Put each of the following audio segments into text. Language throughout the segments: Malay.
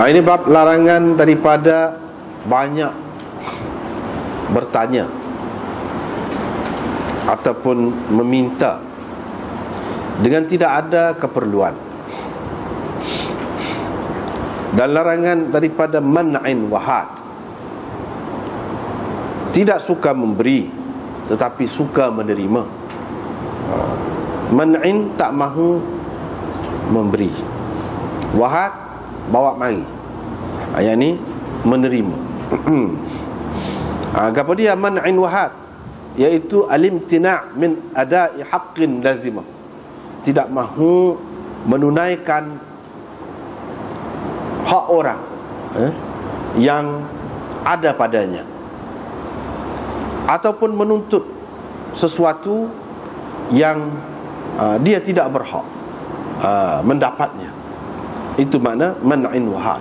Ini bab larangan daripada banyak bertanya ataupun meminta dengan tidak ada keperluan, dan larangan daripada man'in wahat, tidak suka memberi tetapi suka menerima. Man'in tak mahu memberi, wahat bawa mari, yang ni menerima. Apa dia man'in wahat? Iaitu al-imtina' min ada'i haqqin lazimah, tidak mahu menunaikan hak orang yang ada padanya, ataupun menuntut sesuatu yang dia tidak berhak mendapatnya. Itu makna man'in wahat.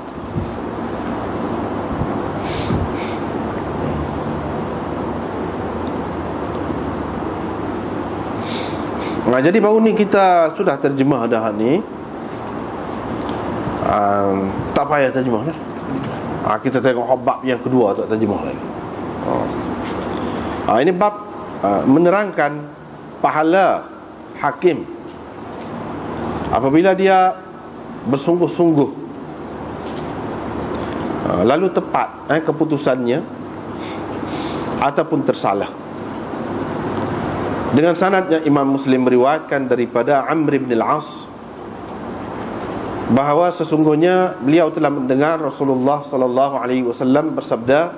Jadi baru ni kita sudah terjemah dah ni. Tak payah terjemah dah. Kita tengok bab yang kedua tak terjemah lagi. Ini bab menerangkan pahala hakim apabila dia bersungguh-sungguh lalu tepat keputusannya ataupun tersalah. Dengan sanadnya Imam Muslim meriwayatkan daripada Amr bin al-As bahawa sesungguhnya beliau telah mendengar Rasulullah sallallahu alaihi wasallam bersabda,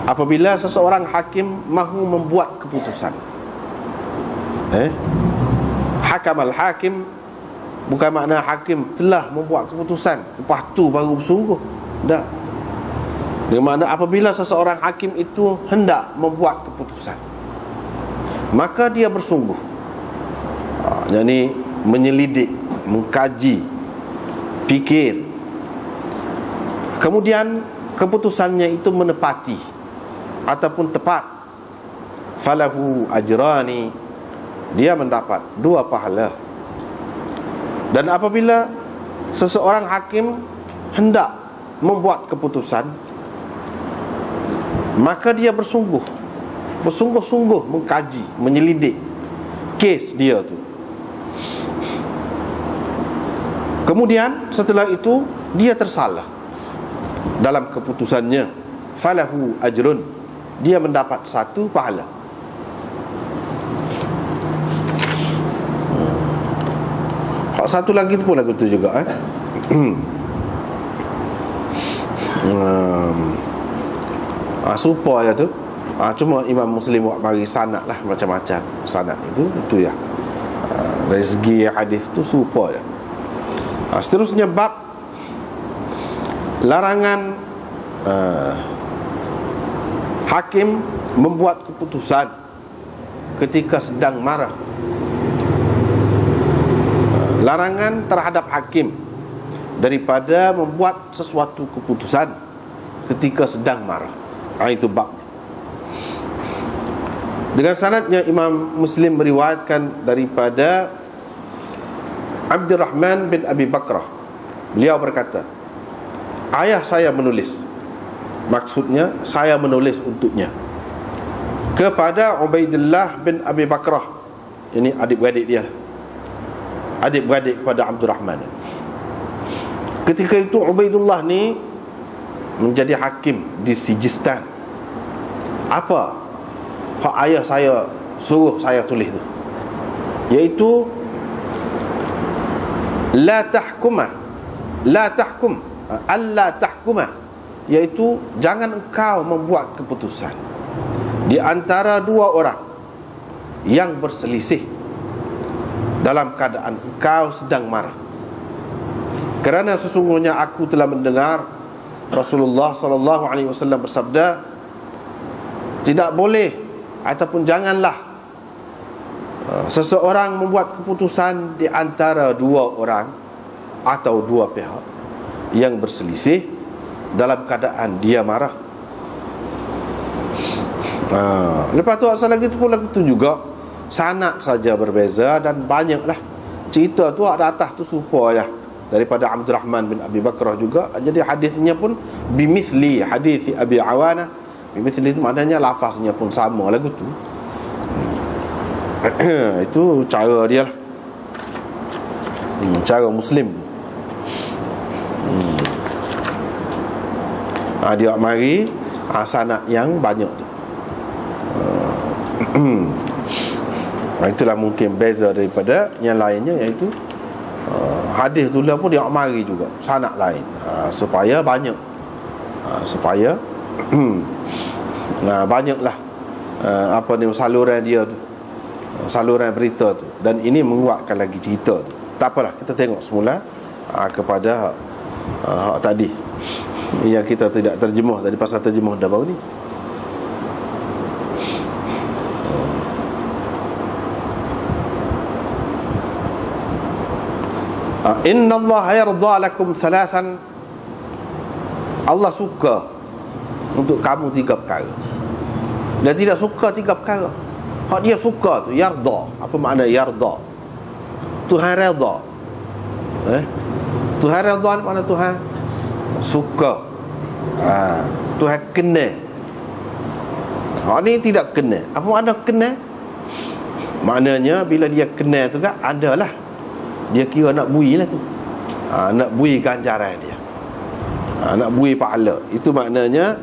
apabila seseorang hakim mahu membuat keputusan, hakam al-hakim bukan makna hakim telah membuat keputusan lepas tu baru bersungguh. Tak. Dengan makna apabila seseorang hakim itu hendak membuat keputusan, maka dia bersungguh, jadi menyelidik, mengkaji, fikir, kemudian keputusannya itu menepati ataupun tepat, falahu ajrani, dia mendapat 2 pahala. Dan apabila seseorang hakim hendak membuat keputusan, maka dia bersungguh-sungguh mengkaji, menyelidik kes dia tu. Kemudian setelah itu dia tersalah dalam keputusannya, falahu ajrun, dia mendapat 1 pahala. Satu lagi tu pun lagu tu juga Supa je tu. Cuma Imam Muslim buat bagi sanad lah, macam-macam sanad itu ya. Dari segi hadis tu supa je. Seterusnya bab larangan hakim membuat keputusan ketika sedang marah. Larangan terhadap hakim daripada membuat sesuatu keputusan ketika sedang marah. Itu bab. Dengan sanadnya Imam Muslim meriwayatkan daripada Abdurrahman bin Abi Bakrah, beliau berkata, ayah saya menulis, maksudnya saya menulis untuknya, kepada Ubaidillah bin Abi Bakrah, ini adik-beradik dia, adik-beradik kepada Abdurrahman. Ketika itu Ubaidullah ni menjadi hakim di Sijistan. Apa hak ayah saya suruh saya tulis tu? Iaitu la tahkum, alla tahkum, iaitu jangan engkau membuat keputusan di antara 2 orang yang berselisih dalam keadaan engkau sedang marah. Kerana sesungguhnya aku telah mendengar Rasulullah sallallahu alaihi wasallam bersabda, tidak boleh ataupun janganlah seseorang membuat keputusan di antara 2 orang atau 2 pihak yang berselisih dalam keadaan dia marah. Lepas tu asal lagi tu pun lagu tu juga sanad saja berbeza dan banyaklah cerita tu ada atas tu serupa je. daripada Abdul Rahman bin Abi Bakrah juga. Jadi hadisnya pun bimithli hadis Abi Awana. Bimithli itu maknanya lafaznya pun sama lagu tu. Itu cara dia lah. Cara Muslim. Dia mari sanad yang banyak tu. Itulah mungkin beza daripada yang lainnya, iaitu hadis tu lah pun dia mari juga sanad lain, supaya banyak, supaya banyaklah apa ni saluran dia tu, saluran berita tu, dan ini menguatkan lagi cerita tu. Tak apalah, kita tengok semula kepada tadi yang kita tidak terjemah tadi, pasal terjemah dah baru ni. Inna Allah yarda lakum thalathan. Allah suka untuk kamu 3 perkara. Dia tidak suka 3 perkara. Hak dia suka tu yarda. Apa makna yarda? Tuhan redha. Tuhan redha ni makna Tuhan suka. Tuhan kena. Hak ni tidak kena. Apa makna kena? Maknanya bila dia kena tu kan adalah dia kira nak bui lah tu, nak bui ganjaran dia, nak bui pahala. Itu maknanya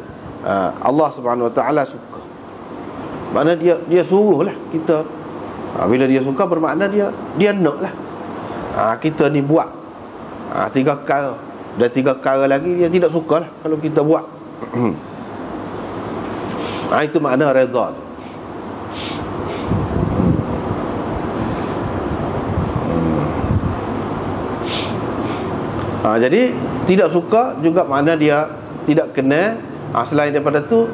Allah Subhanahu Wa Taala suka. Makna dia suruh lah kita. Bila dia suka bermakna dia nak lah kita ni buat 3 perkara, dan 3 perkara lagi dia tidak suka lah kalau kita buat. Itu makna redha tu. Jadi tidak suka juga makna dia tidak kena. Selain daripada tu,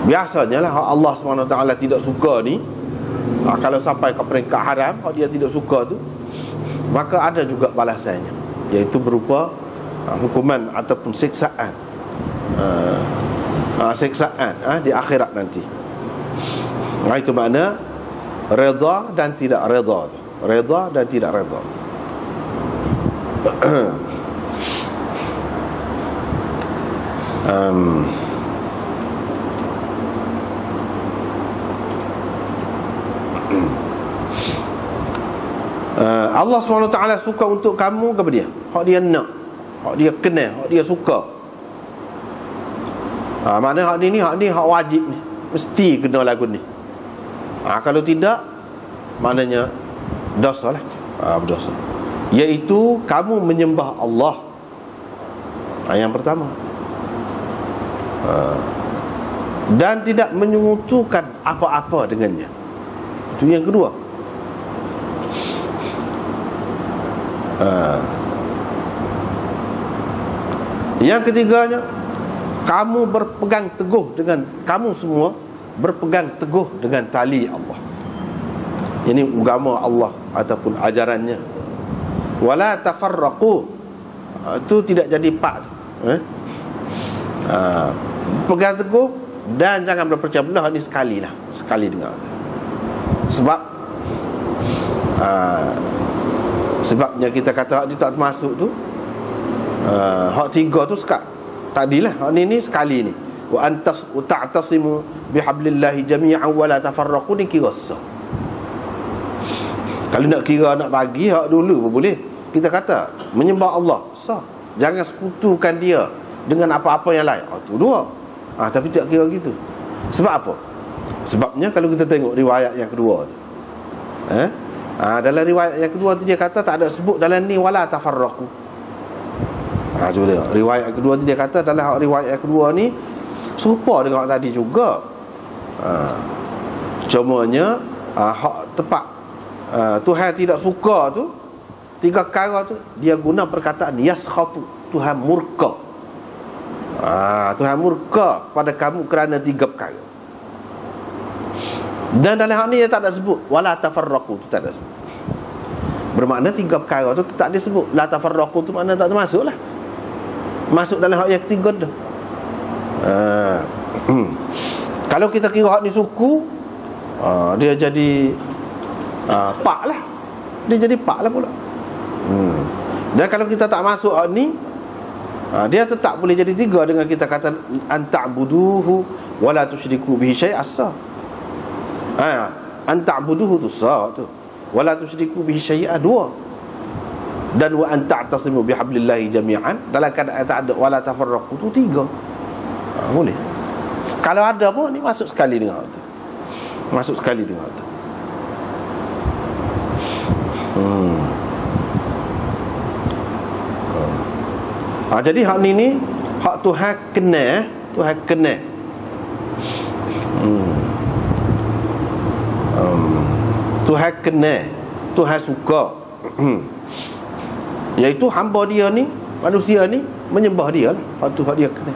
biasanya lah Allah SWT tidak suka ni, kalau sampai ke peringkat haram, kalau dia tidak suka tu, maka ada juga balasannya, iaitu berupa hukuman ataupun siksaan, siksaan di akhirat nanti. Itu makna redha dan tidak redha, redha dan tidak redha. Allah SWT suka untuk kamu kepada dia, hak dia nak, hak dia kena, hak dia suka. Makna hak ni hak wajib ni, mesti kena lagu ni. Kalau tidak, maknanya dosa lah, berdosa. Iaitu kamu menyembah Allah. Yang pertama. Dan tidak menyekutukan apa-apa dengannya. Itu yang kedua. Yang ketiganya, kamu berpegang teguh dengan, kamu semua berpegang teguh dengan tali Allah. Ini agama Allah ataupun ajarannya. Wala tafarraqu. Itu tidak jadi pak tu. Pegang teguh dan jangan berpecah belah. Ini sekali lah, sekali dengar. Sebab sebabnya kita kata hak dia tak termasuk tu, hak 3 tu sekat tadilah. Hak ni sekali ni. Wa antas ta'tasimu bihablillahi jami'an wala tafarraqu, ni kira sah. Kalau nak kira nak bagi hak dulu pun boleh. Kita kata menyembah Allah sah, jangan sekutukan dia dengan apa-apa yang lain. Itu 2. Tapi tak kira gitu. Sebab apa? Sebabnya kalau kita tengok riwayat yang kedua tu, dalam riwayat yang kedua tu dia kata tak ada sebut dalam ni wala tafarraqu. Cuba tengok riwayat kedua tu, dia kata dalam riwayat yang kedua ni serupa dengan hak tadi juga. Cumanya hak tepat Tuhan tidak suka tu, 3 perkara tu, dia guna perkataan yaskhatu, Tuhan murka. Tuhan murka pada kamu kerana 3 perkara. Dan dalam hal ni dia tak ada sebut wala tafarraqu, tu tak ada sebut. Bermakna 3 perkara tu tak disebut. La tafarraqu tu makna tak termasuk lah, masuk dalam hak yang ketiga tu. Kalau kita kira hak ni suku, dia jadi pak lah. Dia jadi pak lah pula. Dan kalau kita tak masuk hak ni, dia tetap boleh jadi tiga dengan kita kata anta'buduhu wala tusyriku bihi syai'a sah. Anta'buduhu tu sah tu, wala tusyriku bihi syai'a dua. Dan wa anta'tasimu bihablillahi jami'an dalam keadaan tak ada wala tafarraqu tu tiga. Boleh. Kalau ada pun ni masuk sekali dengan tu. Masuk sekali dengan tu. Jadi hak ni hak Tuhan kena, Tuhan kena. Tuhan kena, Tuhan suka. Iaitu hamba dia ni, manusia ni menyembah dia lah. Hak tu hak dia kena.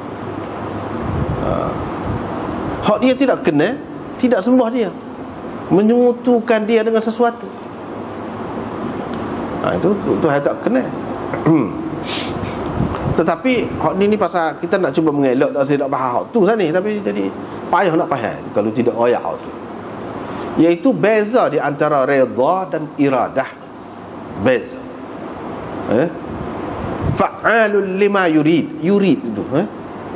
Hak dia tidak kena, tidak sembah dia, menyemutukan dia dengan sesuatu. Itu Tuhan tak kena. Tetapi hak ni pasal kita nak cuba mengelak, tak saya nak faham hak tu sana ni, tapi jadi payah nak faham kalau tidak ayat hak tu. Iaitu beza di antara redha dan iradah. Beza. Fa'alul lima yurid. Yurid itu,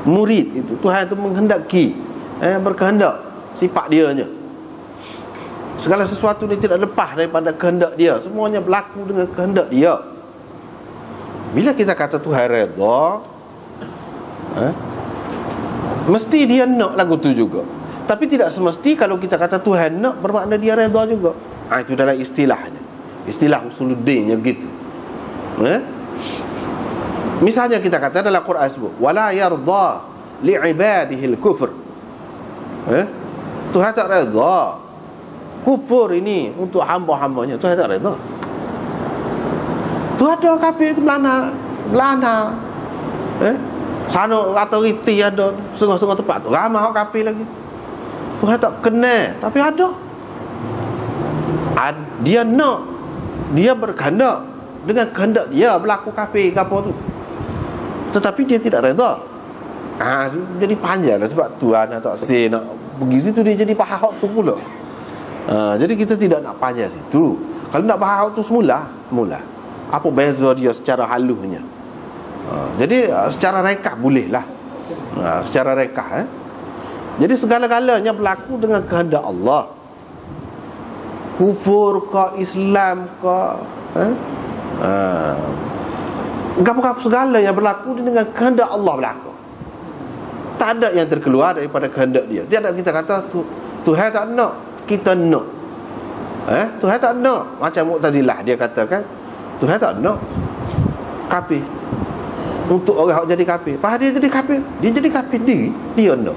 murid itu. Tuhan itu menghendaki, berkehendak, sifat dia nya. Segala sesuatu dia tidak lepas daripada kehendak dia. Semuanya berlaku dengan kehendak dia. Bila kita kata Tuhan redha, mesti dia nak lagu tu juga. Tapi tidak semesti kalau kita kata Tuhan nak bermakna dia redha juga. Itu dalam istilahnya. Istilah usuluddinnya gitu. Misalnya kita kata dalam Quran sebut wala yarda li'ibadihil kufr. Tuhan tak redha kufur ini untuk hamba-hambanya. Tuhan tak redha. Tu ada kafir tu belana. Sana kata riti ada setengah-setengah tempat tu ramai orang kafir lagi. Tuhan tak kena, tapi ada. Dia nak, dia berkehendak dengan kehendak dia berlaku kafir ke apa tu. Tetapi dia tidak redha. Jadi panjang lah. Sebab Tuhan tak say nak pergi situ, dia jadi faham hak tu pula. Jadi kita tidak nak panjang situ. Kalau nak faham hak tu semula apa beza dia secara halusnya. Jadi secara rekah boleh lah. Secara rekah Jadi segala-galanya berlaku dengan kehendak Allah. Kufur ke Islam ke apa-apa segala yang berlaku dengan kehendak Allah berlaku. Tak ada yang terkeluar daripada kehendak dia. Tiada kita kata Tuhan tak nak, kita nak. Tuhan tak nak. Macam Mu'tazilah dia katakan Tuhan tak nak kafir untuk orang yang jadi kafir. Padahal dia jadi kafir. Dia jadi kafir dia nak.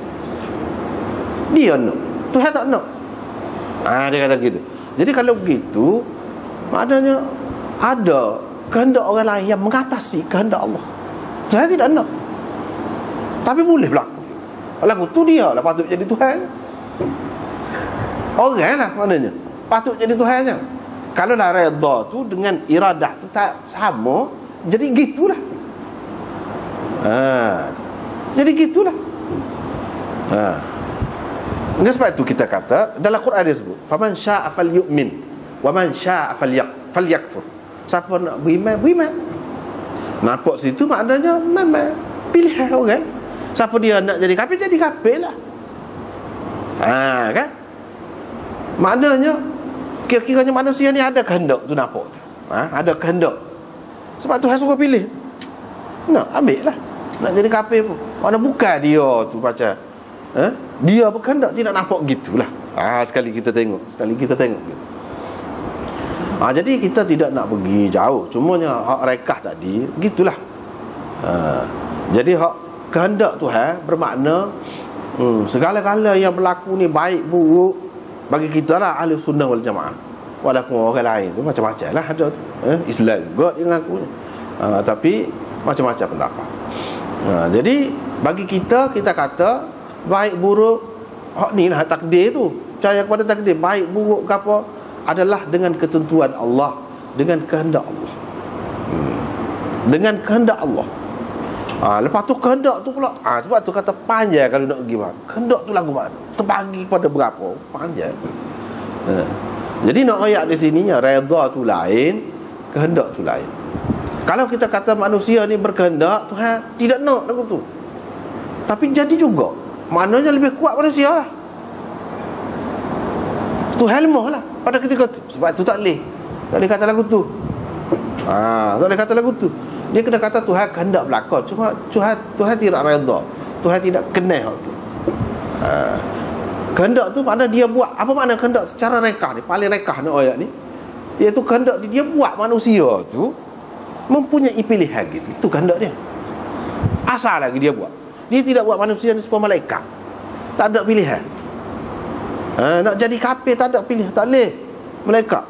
Dia nak. Tuhan tak nak. Dia kata gitu. Jadi kalau begitu, maknanya ada kehendak orang lain yang mengatasi kehendak Allah. Tuhan tidak nak, tapi boleh berlaku. Lagu tu dia lah patut jadi Tuhan. Orang lah maknanya patut jadi Tuhannya. Kalau lah redha tu dengan iradah tu tak sama, jadi gitulah. Jadi gitulah. Dengan sebab itu kita kata dalam Quran dia sebut faman syaa'a falyu'min wa man syaa'a falyakfur. Siapa nak beriman. Nampak situ maknanya memang pilihan orang. Siapa dia nak jadi kafir lah. Kan? Maknanya kira-kiranya manusia ni ada kehendak tu, nampak tu. Ada kehendak. Sebab Tuhan suruh pilih. Nak ambil lah. Nak jadi kafir pun. Mana bukan dia tu macam dia berkehendak, tidak nampak gitulah. Sekali kita tengok gitu. Jadi kita tidak nak pergi jauh. Cumanya hak rekah tadi gitulah. Jadi hak kehendak Tuhan bermakna segala-gala yang berlaku ni baik buruk bagi kita lah ahli sunnah wal jamaah. Walaupun orang lain tu macam-macam lah ada tu. Islam juga dia ngaku. Tapi macam-macam pendapat. Jadi bagi kita kata baik buruk hak ni lah takdir tu. Percaya kepada takdir baik buruk ke apa adalah dengan ketentuan Allah, dengan kehendak Allah. Dengan kehendak Allah. Lepas tu kehendak tu pula sebab tu kata panjang kalau nak pergi mana. Kehendak tu lagu mana? Terbagi pada berapa? Panjang. Jadi nak ayat di sininya redha tu lain, kehendak tu lain. Kalau kita kata manusia ni berkehendak, Tuhan tidak nak lagu tu, tapi jadi juga, maknanya lebih kuat manusia lah. Tuhan lemah lah pada ketika tu. Sebab tu tak boleh kata lagu tu. Tak boleh kata lagu tu. Dia kena kata Tuhan kehendak berlaku. Cuma Tuhan tidak redha, Tuhan tidak kenal hak tu. Kehendak tu makna dia buat. Apa makna kehendak secara rekah ni? Paling rekah ni ayat ni, iaitu kehendak dia buat manusia tu mempunyai pilihan gitu. Itu kehendak dia. Asal lagi dia buat. Dia tidak buat manusia ni seperti malaikat. Tak ada pilihan. Nak jadi kafir tak ada pilihan, tak boleh. Malaikat,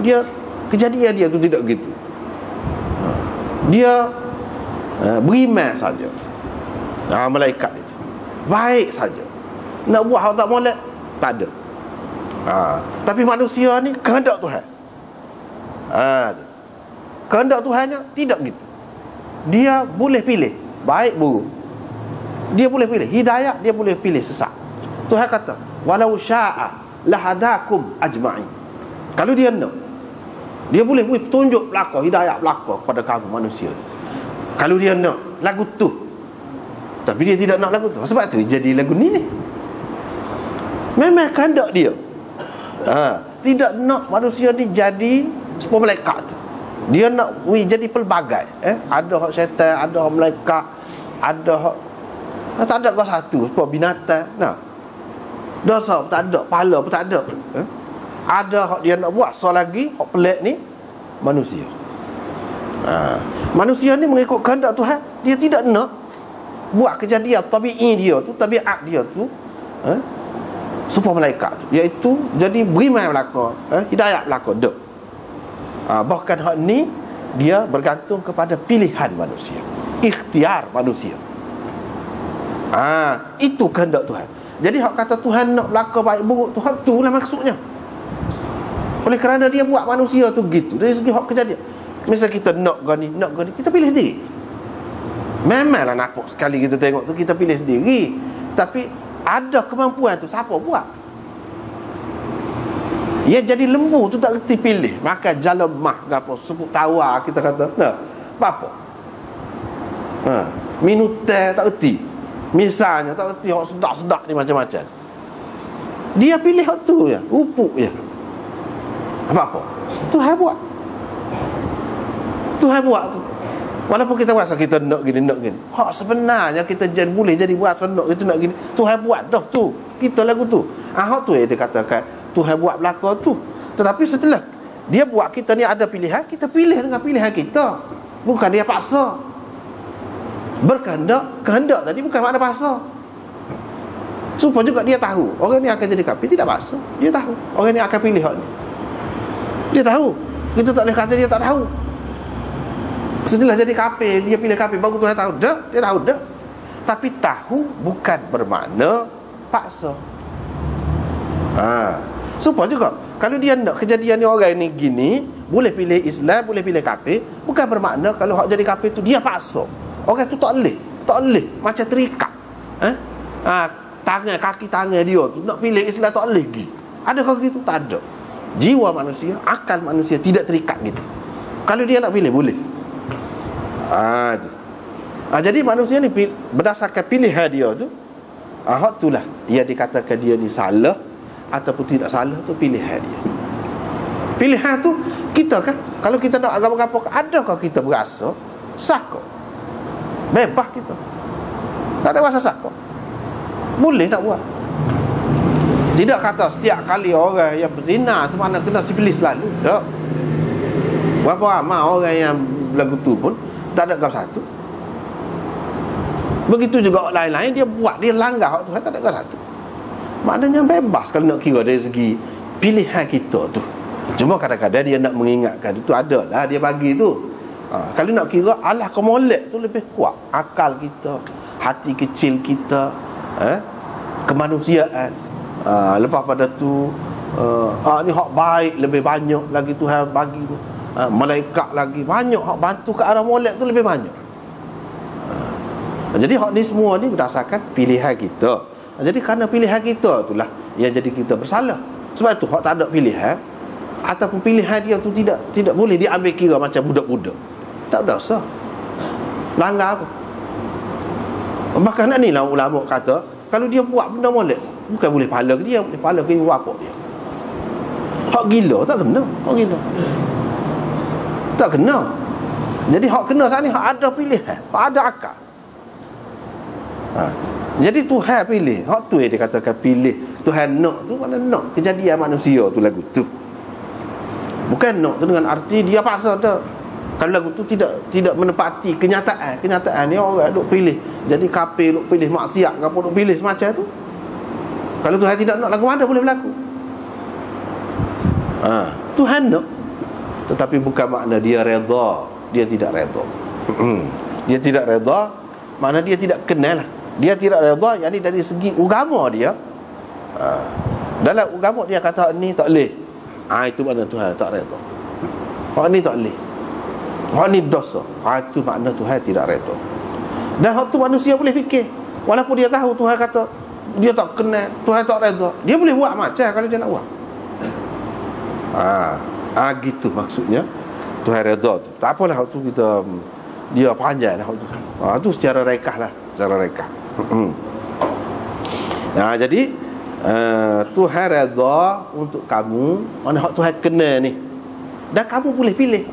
dia kejadian dia tu tidak begitu. Dia beriman saja. Malaikat itu baik saja. Nak buat hak tak molek tak ada. Tapi manusia ni kehendak Tuhan. Kehendak Tuhannya tidak gitu. Dia boleh pilih baik buruk. Dia boleh pilih hidayah, dia boleh pilih sesat. Tuhan kata, walau syaa lahadakum ajma'in. Kalau dia nak, dia boleh tunjuk belaka, hidayah belaka kepada kamu manusia. Kalau dia nak lagu tu, tapi dia tidak nak lagu tu. Sebab tu jadi lagu ni. Memang kehendak dia. Tidak nak manusia ni jadi seperti malaikat tu. Dia nak jadi pelbagai. Ada hak syaitan, ada hak malaikat, ada hak tak ada kau satu seperti binatang. Dosa pun tak ada, pahala pun tak ada. Ada hak dia nak buat so lagi, hak pelik ni manusia. Manusia ni mengikut kehendak Tuhan, dia tidak nak buat kejadian tabi'i dia tu, tabiat dia tu supaya malaikat tu, iaitu jadi beriman belaka, hidayah belaka dak. Bahkan hak ni dia bergantung kepada pilihan manusia, ikhtiar manusia. Itu kehendak Tuhan. Jadi hak kata Tuhan nak belaka baik buruk tu, hak tu lah maksudnya. Oleh kerana dia buat manusia tu gitu. Dari segi hak kejadian, misal kita nak gani, kita pilih sendiri. Memanglah nakut sekali kita tengok tu, kita pilih sendiri. Tapi ada kemampuan tu siapa buat? Ya jadi lembu tu tak reti pilih, makan jalan mah gapo sepuk tawar kita kata. Apa? Minum teh tak reti. Misalnya tak reti hak sedak-sedak ni macam-macam. Dia pilih hak tu je, upuk je. Apa-apa Tuhan buat. Tuhan buat tu. Walaupun kita rasa kita nak gini, hak sebenarnya kita boleh jadi buat senang kita nak gini. Tuhan buat dah tu. Kita lagu tu. Hak tu dia katakan Tuhan buat belaka tu. Tetapi setelah dia buat, kita ni ada pilihan, kita pilih dengan pilihan kita. Bukan dia paksa. Berkehendak, kehendak tadi bukan makna paksa. Supaya juga dia tahu orang ni akan jadi kafir, tidak paksa. Dia tahu orang ni akan pilih hak ni. Dia tahu. Kita tak boleh kata dia tak tahu. Setelah jadi kafir, dia pilih kafir, baru Tuhan tahu. Dia tahu dah. Tapi tahu bukan bermakna paksa. Supaya juga kalau dia nak kejadian ni orang ni gini, boleh pilih Islam, boleh pilih kafir, bukan bermakna kalau hak jadi kafir tu dia paksa. Orang tu tak boleh macam terikat. Tangan, kaki tangan dia tu nak pilih Islam tak boleh pergi. Adakah gitu? Tak ada. Jiwa manusia, akal manusia tidak terikat gitu. Kalau dia nak pilih, boleh. Jadi manusia ni berdasarkan pilihan dia tu, hak itulah ia dikatakan dia ni salah ataupun tidak salah, tu pilihan dia. Pilihan tu kita kan, kalau kita nak agama-agama, adakah kita berasa sah kok? Bebas kita, tak ada rasa sah kok. Boleh nak buat. Tidak kata setiap kali orang yang berzina tu mana kena sifilis selalu. Tak. Berapa ramai orang yang lagu tu pun tak ada kau satu. Begitu juga lain-lain dia buat, dia langgar hak Tuhan, tak ada kau satu. Maknanya bebas kalau nak kira dari segi pilihan kita tu. Cuma kadang-kadang dia nak mengingatkan itu adalah dia bagi tu. Kalau nak kira Allah kemolek tu lebih kuat. Akal kita, hati kecil kita, kemanusiaan. Lepas pada tu ni hak baik lebih banyak lagi Tuhan bagi tu. Malaikat lagi banyak hak bantu ke arah molek tu lebih banyak. Jadi hak ni semua ni berdasarkan pilihan kita. Jadi kerana pilihan kita itulah yang jadi kita bersalah. Sebab tu hak tak ada pilihan ataupun pilihan dia tu tidak boleh diambil kira macam budak-budak. tak berdosa. Langgar apa? Bahkan ni lah ulama kata, kalau dia buat benda molek, bukan boleh pahala ke dia, boleh pahala ke ibu bapa dia. Hak gila tak kena. Hak gila tak kena. Jadi hak kena saat ni hak ada pilihan, hak ada akal. Jadi Tuhan pilih. Hak tu yang dia katakan pilih. Tuhan nak tu mana nak kejadian manusia tu lagu tu. Bukan nak tu dengan arti dia paksa tu. Kalau lagu tu tidak menepati kenyataan. Kenyataan ni orang duk pilih. Jadi kafir duk pilih maksiat, apa duk pilih semacam tu. Kalau Tuhan tidak nak, lagu mana boleh berlaku? Tuhan nak, tetapi bukan makna dia redha. Dia tidak redha. Dia tidak redha, makna dia tidak kenal lah. Dia tidak redha, yakni dari segi agama dia. Dalam agama dia kata ni tak boleh. Itu makna Tuhan tak redha. Hak ni tak boleh. Hak ni dosa. Itu makna Tuhan tidak redha. Dan hak tu manusia boleh fikir. Walaupun dia tahu Tuhan kata dia tak kenal, Tuhan tak redha, dia boleh buat macam kalau dia nak buat. Gitu maksudnya Tuhan redha tu. Tak apalah hak tu kita dia panjang lah hak tu. Tu secara rekah lah, secara rekah. Jadi Tuhan redha untuk kamu, mana hak Tuhan kena ni. Dan kamu boleh pilih.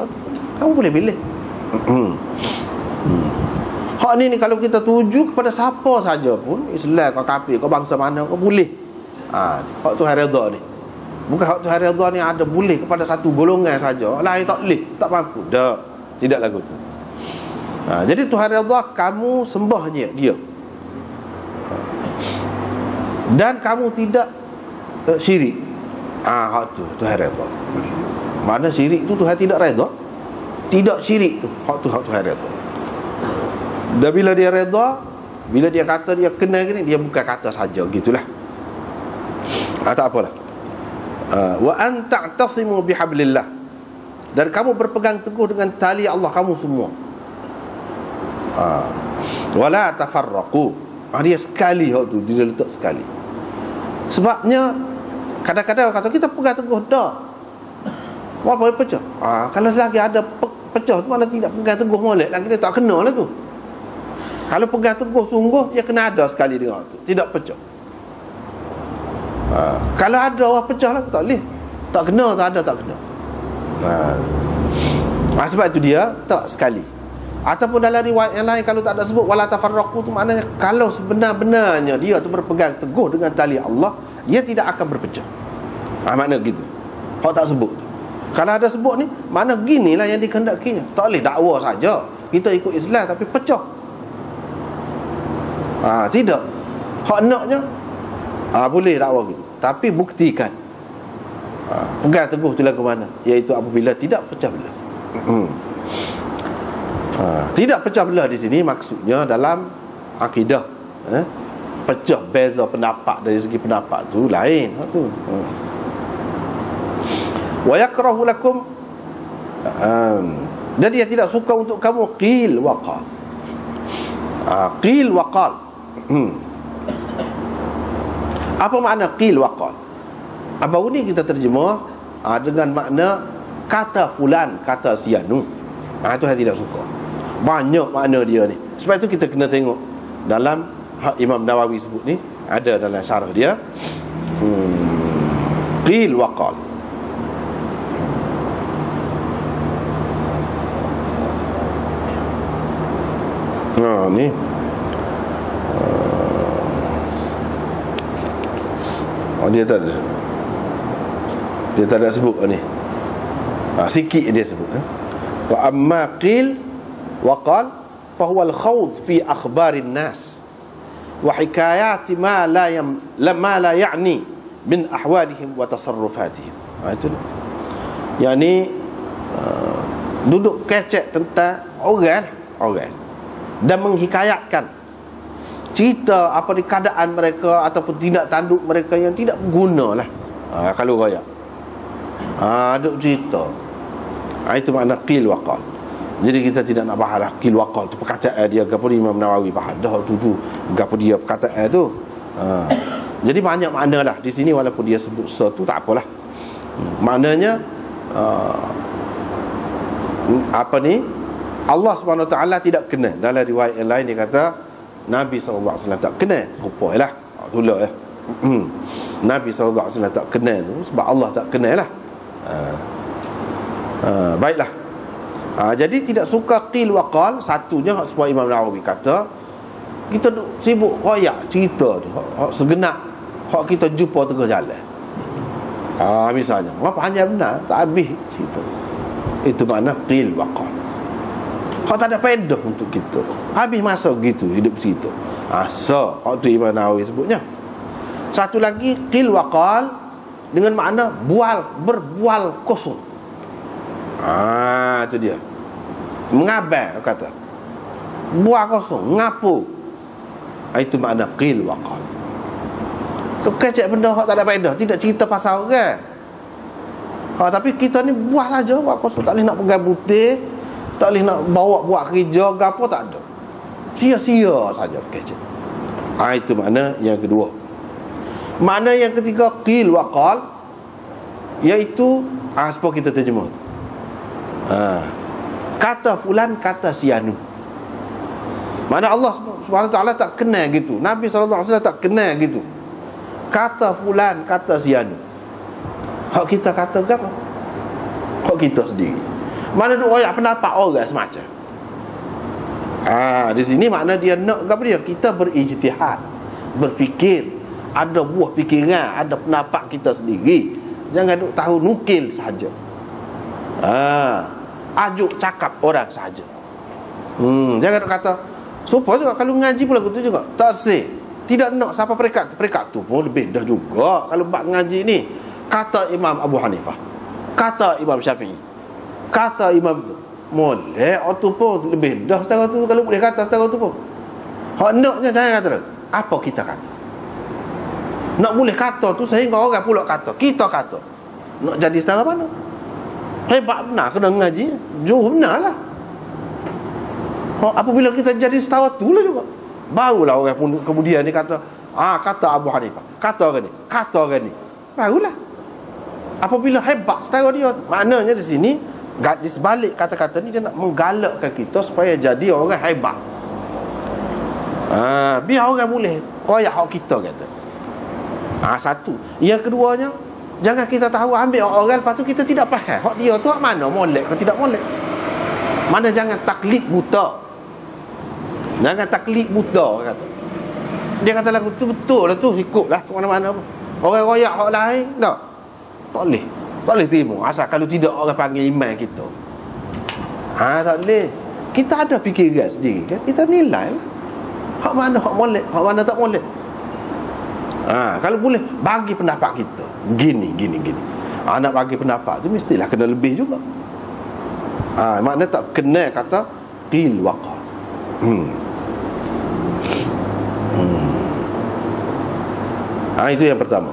Kamu boleh pilih. Hak ni kalau kita tuju kepada siapa saja pun, Islam kau kafir, kau bangsa mana, kau boleh. Hak Tuhan redha ni. Bukan hak Tuhan redha ni ada boleh kepada satu golongan saja, lain tak boleh, tak mampu. Tidak lagu tu. Jadi Tuhan redha kamu sembahnya dia. Dan kamu tidak syirik. Hak tu Tuhan redha. Mana syirik tu Tuhan tidak redha? Tidak syirik tu. Hak tu hak Tuhan redha. Dan bila dia redha, bila dia kata dia kena gini, dia bukan kata saja gitulah. Tak apalah. Wa an ta'tasimu bihablillah. Dan kamu berpegang teguh dengan tali Allah kamu semua. Wala tafarraqu. Dia sekali hak tu, dia letak sekali. Sebabnya kadang-kadang orang kata kita pegang teguh dah. Apa pecah? Kalau lagi ada pecah tu, mana tidak pegang teguh molek, lagi dia tak kena lah tu. Kalau pegang teguh sungguh, dia kena ada sekali dengan tu, tidak pecah. Kalau ada orang pecah lah, tak boleh. Tak kena, tak ada, tak kena. Sebab itu dia tak sekali. Ataupun dalam riwayat yang lain, kalau tak ada sebut wala tafarraqu tu, maknanya kalau sebenar-benarnya dia tu berpegang teguh dengan tali Allah, dia tidak akan berpecah. Makna gitu. Hak tak sebut. Kalau ada sebut ni, mana ginilah yang dikehendakinya. Tak boleh dakwa saja kita ikut Islam tapi pecah. Tidak. Hak naknya boleh dakwa gitu, tapi buktikan. Pegang teguh tu lagu mana, iaitu apabila tidak pecah belah. Tidak pecah belah di sini maksudnya dalam akidah. Pecah beza pendapat dari segi pendapat tu lain. Tu. Wa yakrahu lakum, dan dia tidak suka untuk kamu qil wa qal. Qil wa qal. Apa makna qil wa qal? Baru ni kita terjemah dengan makna kata fulan, kata sianu. Itu saya tidak suka. Banyak makna dia ni. Sebab itu kita kena tengok dalam Imam Nawawi sebut ni, ada dalam syarah dia. Qil wa qal. Ni dia tak ada sebut ni. Sikit dia sebut. Wa amma qil wa qal fa huwa al-khawd fi akhbarin nas wa hikayat ma la ya'ni min ahwalihim wa tasarrufatihim. Itu yakni duduk kecek tentang orang dan menghikayatkan cerita apa di keadaan mereka ataupun tindak tanduk mereka yang tidak berguna lah. Kalau raya ada cerita. Itu makna qil wa qal. Jadi kita tidak nak bahas lah qil wa qal tu perkataan dia, gapo Imam Nawawi bahas dah tu gapo dia perkataan tu. Jadi banyak makna lah di sini, walaupun dia sebut satu tak apalah. Maknanya apa ni, Allah Subhanahu Wa Taala tidak kena. Dalam riwayat yang lain dia kata Nabi SAW tak kena. Rupalah tolak ya. Nabi SAW tak kena tu sebab Allah tak kena lah. Baiklah. Jadi tidak suka qil wa qal. Satunya sebab Imam Nawawi kata kita sibuk royak cerita tu, segenap hak kita jumpa tengah jalan. Misalnya apa hanya benar tak habis cerita. Itu makna qil wa qal. Hak tak ada faedah untuk kita. Habis masa gitu hidup cerita. Hak tu Imam Nawawi sebutnya. Satu lagi qil wa qal dengan makna berbual kosong. Itu dia. Mengabai kata. Bual kosong, ngapu. Itu makna qil wa qal. Kecek benda hak tak ada faedah, tidak cerita pasal orang. Tapi kita ni buah saja, buat kosong, tak boleh nak pegang putih, tak boleh nak bawa buat kerja, gapo tak ada. Sia-sia saja kecek. Itu makna yang kedua. Makna yang ketiga qil wa qal, iaitu sebab kita terjemah. Kata fulan, kata si anu. Mana Allah Subhanahu Taala tak kenal gitu. Nabi SAW tak kenal gitu. Kata fulan, kata si anu. Hak kita kata ke apa? Hak kita sendiri. Mana duk royak pendapat orang semacam. Di sini makna dia nak apa dia? Kita berijtihad, berfikir, ada buah fikiran, ada pendapat kita sendiri. Jangan duk tahu nukil saja. Ajuk cakap orang saja. Jangan duk kata supaya juga kalau ngaji pula gitu juga. Tak sih. Tidak nak siapa peringkat tu pun lebih dah juga. Kalau bab ngaji ni kata Imam Abu Hanifah, kata Imam Syafi'i, kata Imam molek tu pun lebih dah setara tu. Kalau boleh kata setara tu pun hak naknya jangan kata apa kita kata. Nak boleh kata tu sehingga orang pula kata, kita kata. Nak jadi setara mana? Hebat benar kena ngaji. Jauh benar lah. Apabila kita jadi setara tu lah juga, barulah orang pun kemudian dia kata kata Abu Hanifah, kata orang ni, kata orang ni. Barulah apabila hebat setara dia. Maknanya di sini di sebalik kata-kata ni dia nak menggalakkan kita supaya jadi orang hebat. Biar orang boleh koyak hak kita kata. Satu. Yang keduanya, jangan kita tahu ambil orang, lepas tu kita tidak faham hak dia tu hak mana, molek ke tidak molek. Mana jangan taklid buta. Jangan taklid buta kata. Dia kata lagu tu betul lah tu, ikutlah ke mana-mana pun. Orang royak hak lain tak boleh. Tak boleh terima asal kalau tidak orang panggil iman kita. Tak boleh. Kita ada fikiran sendiri kan? Kita nilai lah. Hak mana hak molek, hak mana tak molek. Kalau boleh bagi pendapat kita gini. Nak bagi pendapat tu mestilah kena lebih juga. Makna tak kena kata qil wa qal. Itu yang pertama.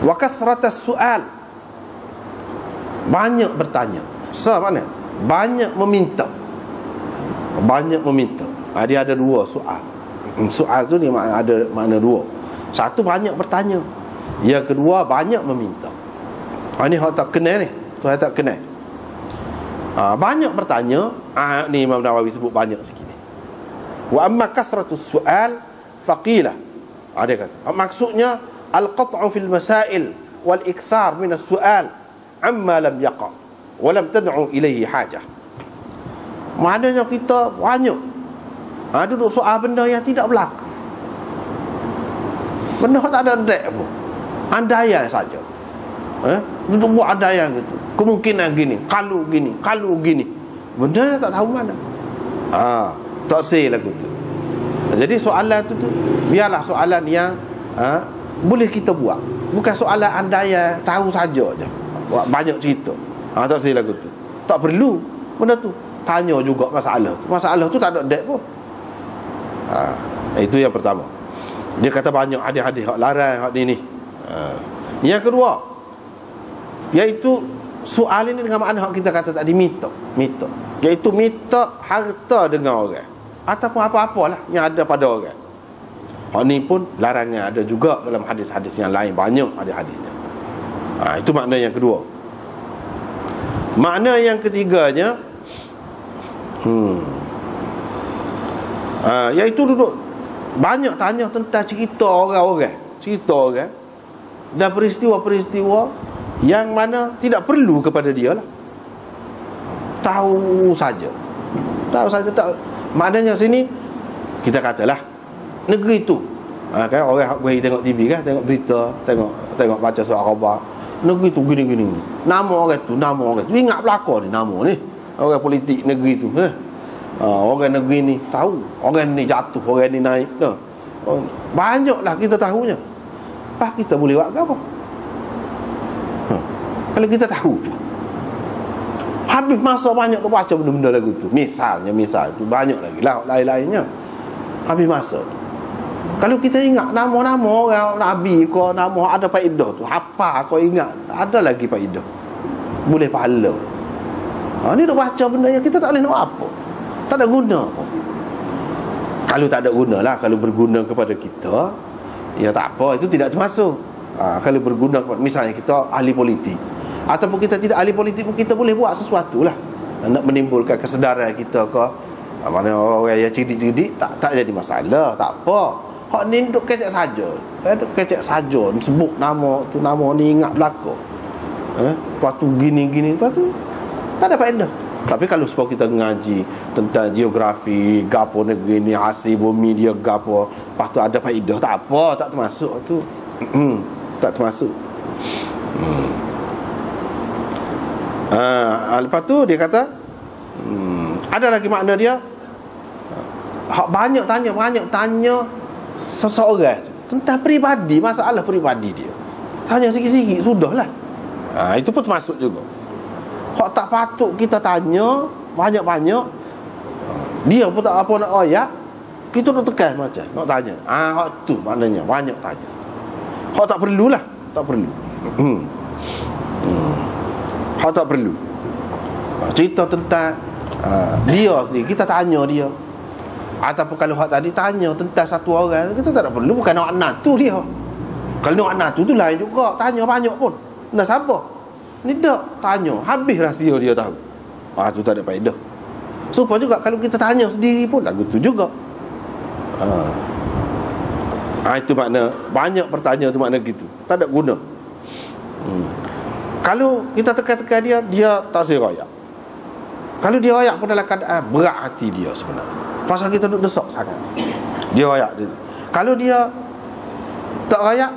Wa kathratas su'al, banyak bertanya. Mana? Banyak meminta. Dia ada dua soal. Soal tu ni ada makna dua. Satu, banyak bertanya. Yang kedua, banyak meminta. Ni hak tak kenal ni. Tu hak tak kenal. Banyak bertanya. Ni Imam Nawawi sebut banyak sikit ni. Wa amma kathratus su'al faqila. Dia kata maksudnya al-qat'u fil masail wal ikthar min as-su'al amma lam yaqa wa lam tad'u ilayhi hajah. Maknanya kita banyak duduk soal benda yang tidak berlaku. Benda tak ada dek pun. Andaian saja. Duduk buat andaian gitu. Kemungkinan gini, kalau gini. Benda tak tahu mana. Tak say lagu tu. Jadi soalan tu biarlah soalan yang boleh kita buat. Bukan soalan andaian tahu saja je. Banyak cerita. Tak say lagu tu. Tak perlu benda tu. Tanya juga masalah tu. Masalah tu tak ada dek pun. Itu yang pertama. Dia kata banyak hadis-hadis hak larang hak ni. Yang kedua, iaitu soal ini dengan makna hak kita kata tadi minta. Iaitu minta harta dengan orang ataupun apa-apalah yang ada pada orang. Hak ni pun larangan ada juga dalam hadis-hadis yang lain, banyak hadis-hadisnya. Itu makna yang kedua. Makna yang ketiganya, Iaitu duduk banyak tanya tentang cerita orang-orang, dan peristiwa-peristiwa yang mana tidak perlu kepada dia lah. Tahu saja tak. Maknanya sini kita katalah negeri tu, kan orang pergi tengok TV kan, tengok berita, tengok baca surat khabar, negeri tu gini-gini, nama orang tu ingat belaka ni, nama ni orang politik negeri tu, orang negeri ni tahu, orang ni jatuh, orang ni naik, banyaklah kita tahunya. Kita boleh buat apa? Kalau kita tahu tu, habis masa banyak tu baca benda-benda lagu tu. Misal tu banyak lagi lah lain-lainnya. Habis masa tu, kalau kita ingat nama-nama orang Nabi kau, nama ada faedah tu, apa kau ingat, ada lagi faedah, boleh pahala. Ni dah baca benda yang kita tak boleh nak apa, tak ada guna apa. Kalau tak ada guna lah, kalau berguna kepada kita, ya tak apa, itu tidak termasuk. Kalau berguna, misalnya kita ahli politik, ataupun kita tidak ahli politik pun kita boleh buat sesuatu lah, nak menimbulkan kesedaran kita ke mana orang yang cerdik-cerdik, tak jadi masalah, tak apa. Hak ni duk kecek saja, sebut nama tu, nama ni ingat belaka, lepas tu gini-gini, lepas tu tak ada faedah. Tapi kalau sebab kita ngaji tentang geografi, gapo negeri ni, hasil bumi dia gapo, lepas tu ada faedah, tak apa, tak termasuk tu. Tak termasuk. Lepas tu dia kata, ada lagi makna dia, banyak tanya seseorang tentang peribadi, masalah peribadi dia. Tanya sikit-sikit sudahlah. Itu pun termasuk juga. Hak tak patut kita tanya banyak-banyak, dia pun tak apa nak ayat, kita nak tekan macam nak tanya. Hak tu maknanya banyak tanya. Hak tak perlulah, tak perlu. Hak tak perlu. Cerita tentang dia sendiri, kita tanya dia. Ataupun kalau hak tadi tanya tentang satu orang, kita tak perlu, bukan nak natu dia. Kalau nak natu tu lain juga, tanya banyak pun. Nak sabar. Ni tak tanya, habis rahsia dia tahu. Tu tak ada faedah. Supaya juga kalau kita tanya sendiri pun lagu tu juga. Itu makna banyak bertanya tu, makna gitu, tak ada guna. Kalau kita tekan-tekan dia tak serayak. Kalau dia rayak pun dalam keadaan berat hati dia sebenarnya, pasal kita duduk desak sangat. Dia rayak dia. Kalau dia tak rayak,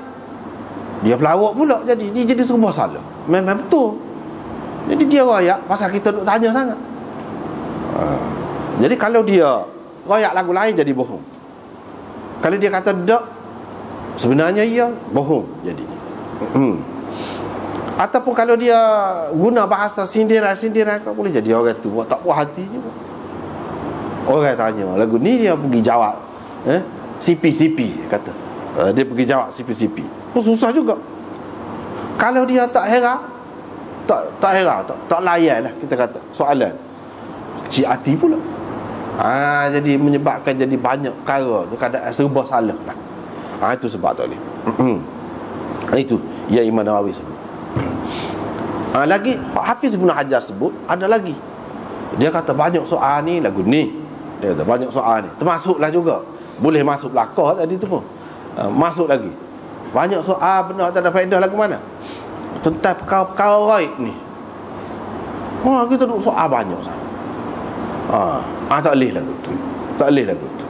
dia pelawak pula, dia jadi serba salah. Memang betul. Jadi dia rayak pasal kita duduk tanya sangat. Jadi kalau dia rayak lagu lain, jadi bohong. Kalau dia kata tak, sebenarnya ia bohong jadi. Ataupun kalau dia guna bahasa sindiran, kau boleh jadi orang tu tak puas hati juga. Orang tanya lagu ni, dia pergi jawab CP kata, dia pergi jawab CP. Susah juga. Kalau dia tak heran, tak layan lah, kita kata soalan, kecil hati pula. Jadi menyebabkan jadi banyak perkara tu, kadang serba salah lah. Itu sebab tak boleh. Itu yang Imam Nawawi sebut. Lagi Hafiz Ibn Hajar sebut, ada lagi. Dia kata banyak soal ni lagu ni. Dia kata banyak soal ni, termasuklah juga, boleh masuk belakang tadi tu pun, masuk lagi. Banyak soal benda tak ada faedah lagu mana, tentang perkara-perkara raib ni. Kita duk soal banyak sangat. Tak boleh lagu tu. Tak boleh lagu tu.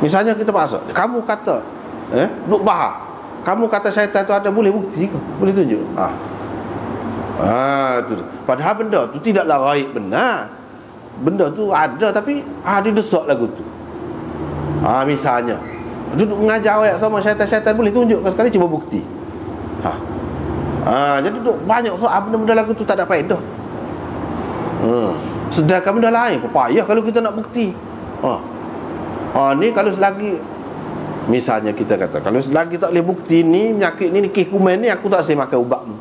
Misalnya kita pasal, kamu kata duk bahar, kamu kata syaitan tu ada, boleh bukti ke? Boleh tunjuk? Tu. Padahal benda tu tidaklah raib benar. Benda tu ada, tapi dia desak lagu tu. Misalnya duduk mengajar ayat sama syaitan, boleh tunjuk ke sekali, cuba bukti. Jadi duduk banyak soal benda-benda lagu tu tak ada faedah. Sedangkan benda lain payah kalau kita nak bukti. Ni kalau selagi, misalnya kita kata, kalau selagi tak boleh bukti ni penyakit ni, nikih kuman ni, aku tak saya makan ubat ni.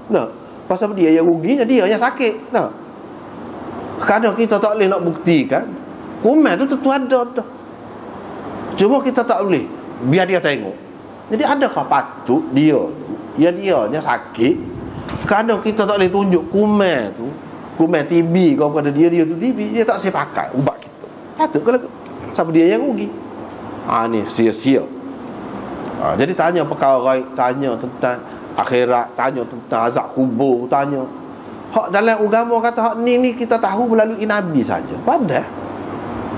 Pasal dia yang ruginya, dia yang sakit. Kadang kita tak boleh nak buktikan kuman tu tentu ada dah. Cuma kita tak boleh biar dia tengok. Jadi adakah patut dia tu, yang dianya sakit, kadang kita tak boleh tunjuk kuman tu, kuman TB kau pada dia tu TB, dia tak saya pakai ubat kita. Patut kalau siapa dia yang rugi. Ni sia-sia. Jadi tanya perkara gaib, tanya tentang akhirat, tanya tentang azab kubur, tanya. Hak dalam agama kata hak ni kita tahu melalui nabi saja. Padahal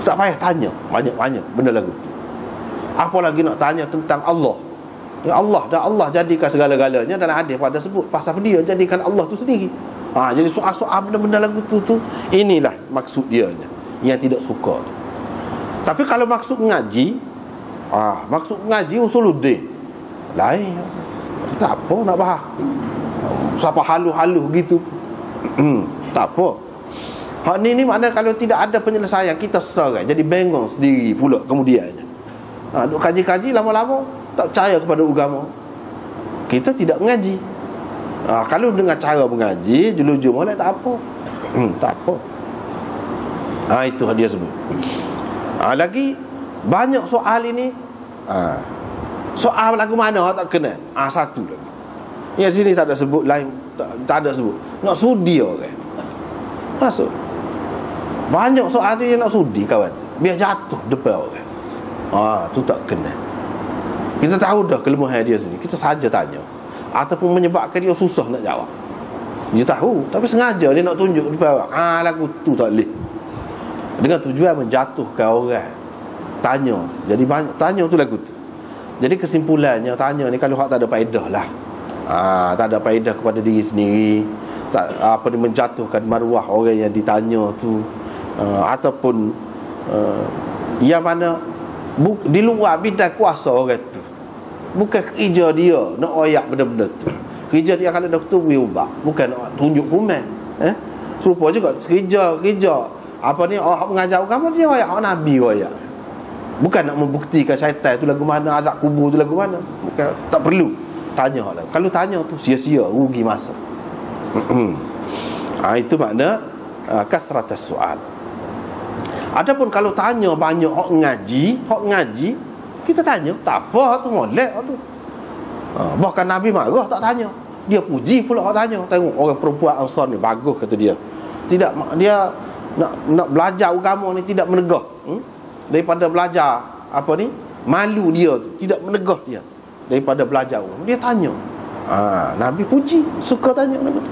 tak payah tanya banyak-banyak benda lagu tu. Apa lagi nak tanya tentang Allah? Ya Allah, dah Allah jadikan segala-galanya dalam hadis pada sebut pasal dia jadikan Allah tu sendiri. Jadi soal-soal benda-benda lagu tu inilah maksud dia yang tidak suka tu. Tapi kalau maksud ngaji, maksud ngaji usuluddin lain. Tak apa nak bahas siapa halu-halu gitu. Tak apa. Hak ni makna kalau tidak ada penyelesaian, kita serai jadi bengong sendiri pula kemudiannya. Duk kaji-kaji lama-lama tak percaya kepada agama, kita tidak mengaji. Kalau dengan cara mengaji julu-julu molek tak apa. Tak apa. Itu dia sebut. Lagi banyak soal ini. Soal lagu mana tak kenal. Satu lagi. Yang sini tak ada sebut, lain tak ada sebut. Nak sudi orang. Masuk. Banyak soal tu yang nak sudi kawan. Biar jatuh depan orang. Tu tak kenal. Kita tahu dah kelemahan dia sini, kita saja tanya ataupun menyebabkan dia susah nak jawab. Dia tahu, tapi sengaja dia nak tunjuk depan orang. Lagu tu tak boleh. Dengan tujuan menjatuhkan orang. Tanya. Jadi banyak tanya tu lagu tu. Jadi kesimpulannya tanya ni kalau hak tak ada faedah lah. Tak ada faedah kepada diri sendiri. Tak menjatuhkan maruah orang yang ditanya tu. Ataupun yang mana di luar bidang kuasa orang tu. Bukan kerja dia nak oyak benda-benda tu. Kerja dia kalau dah tu ubah, bukan nak tunjuk kuman. Serupa juga kerja apa ni orang mengajar agama dia oyak orang nabi oyak. Bukan nak membuktikan syaitan tu lagu mana, azab kubur tu lagu mana. Bukan, tak perlu tanya lah. Kalau tanya tu sia-sia, rugi masa. Itu makna kathratus soal. Adapun kalau tanya banyak hak ngaji, kita tanya, tak apa tu molek tu. Bahkan Nabi marah tak tanya. Dia puji pula hak tanya. Tengok orang perempuan Ansar ni bagus kata dia. Tidak, dia nak belajar agama ni tidak menegah. Daripada belajar apa ni? Malu dia tu, tidak menegah dia daripada belajar agama. Dia tanya. Nabi puji, suka tanya begitu.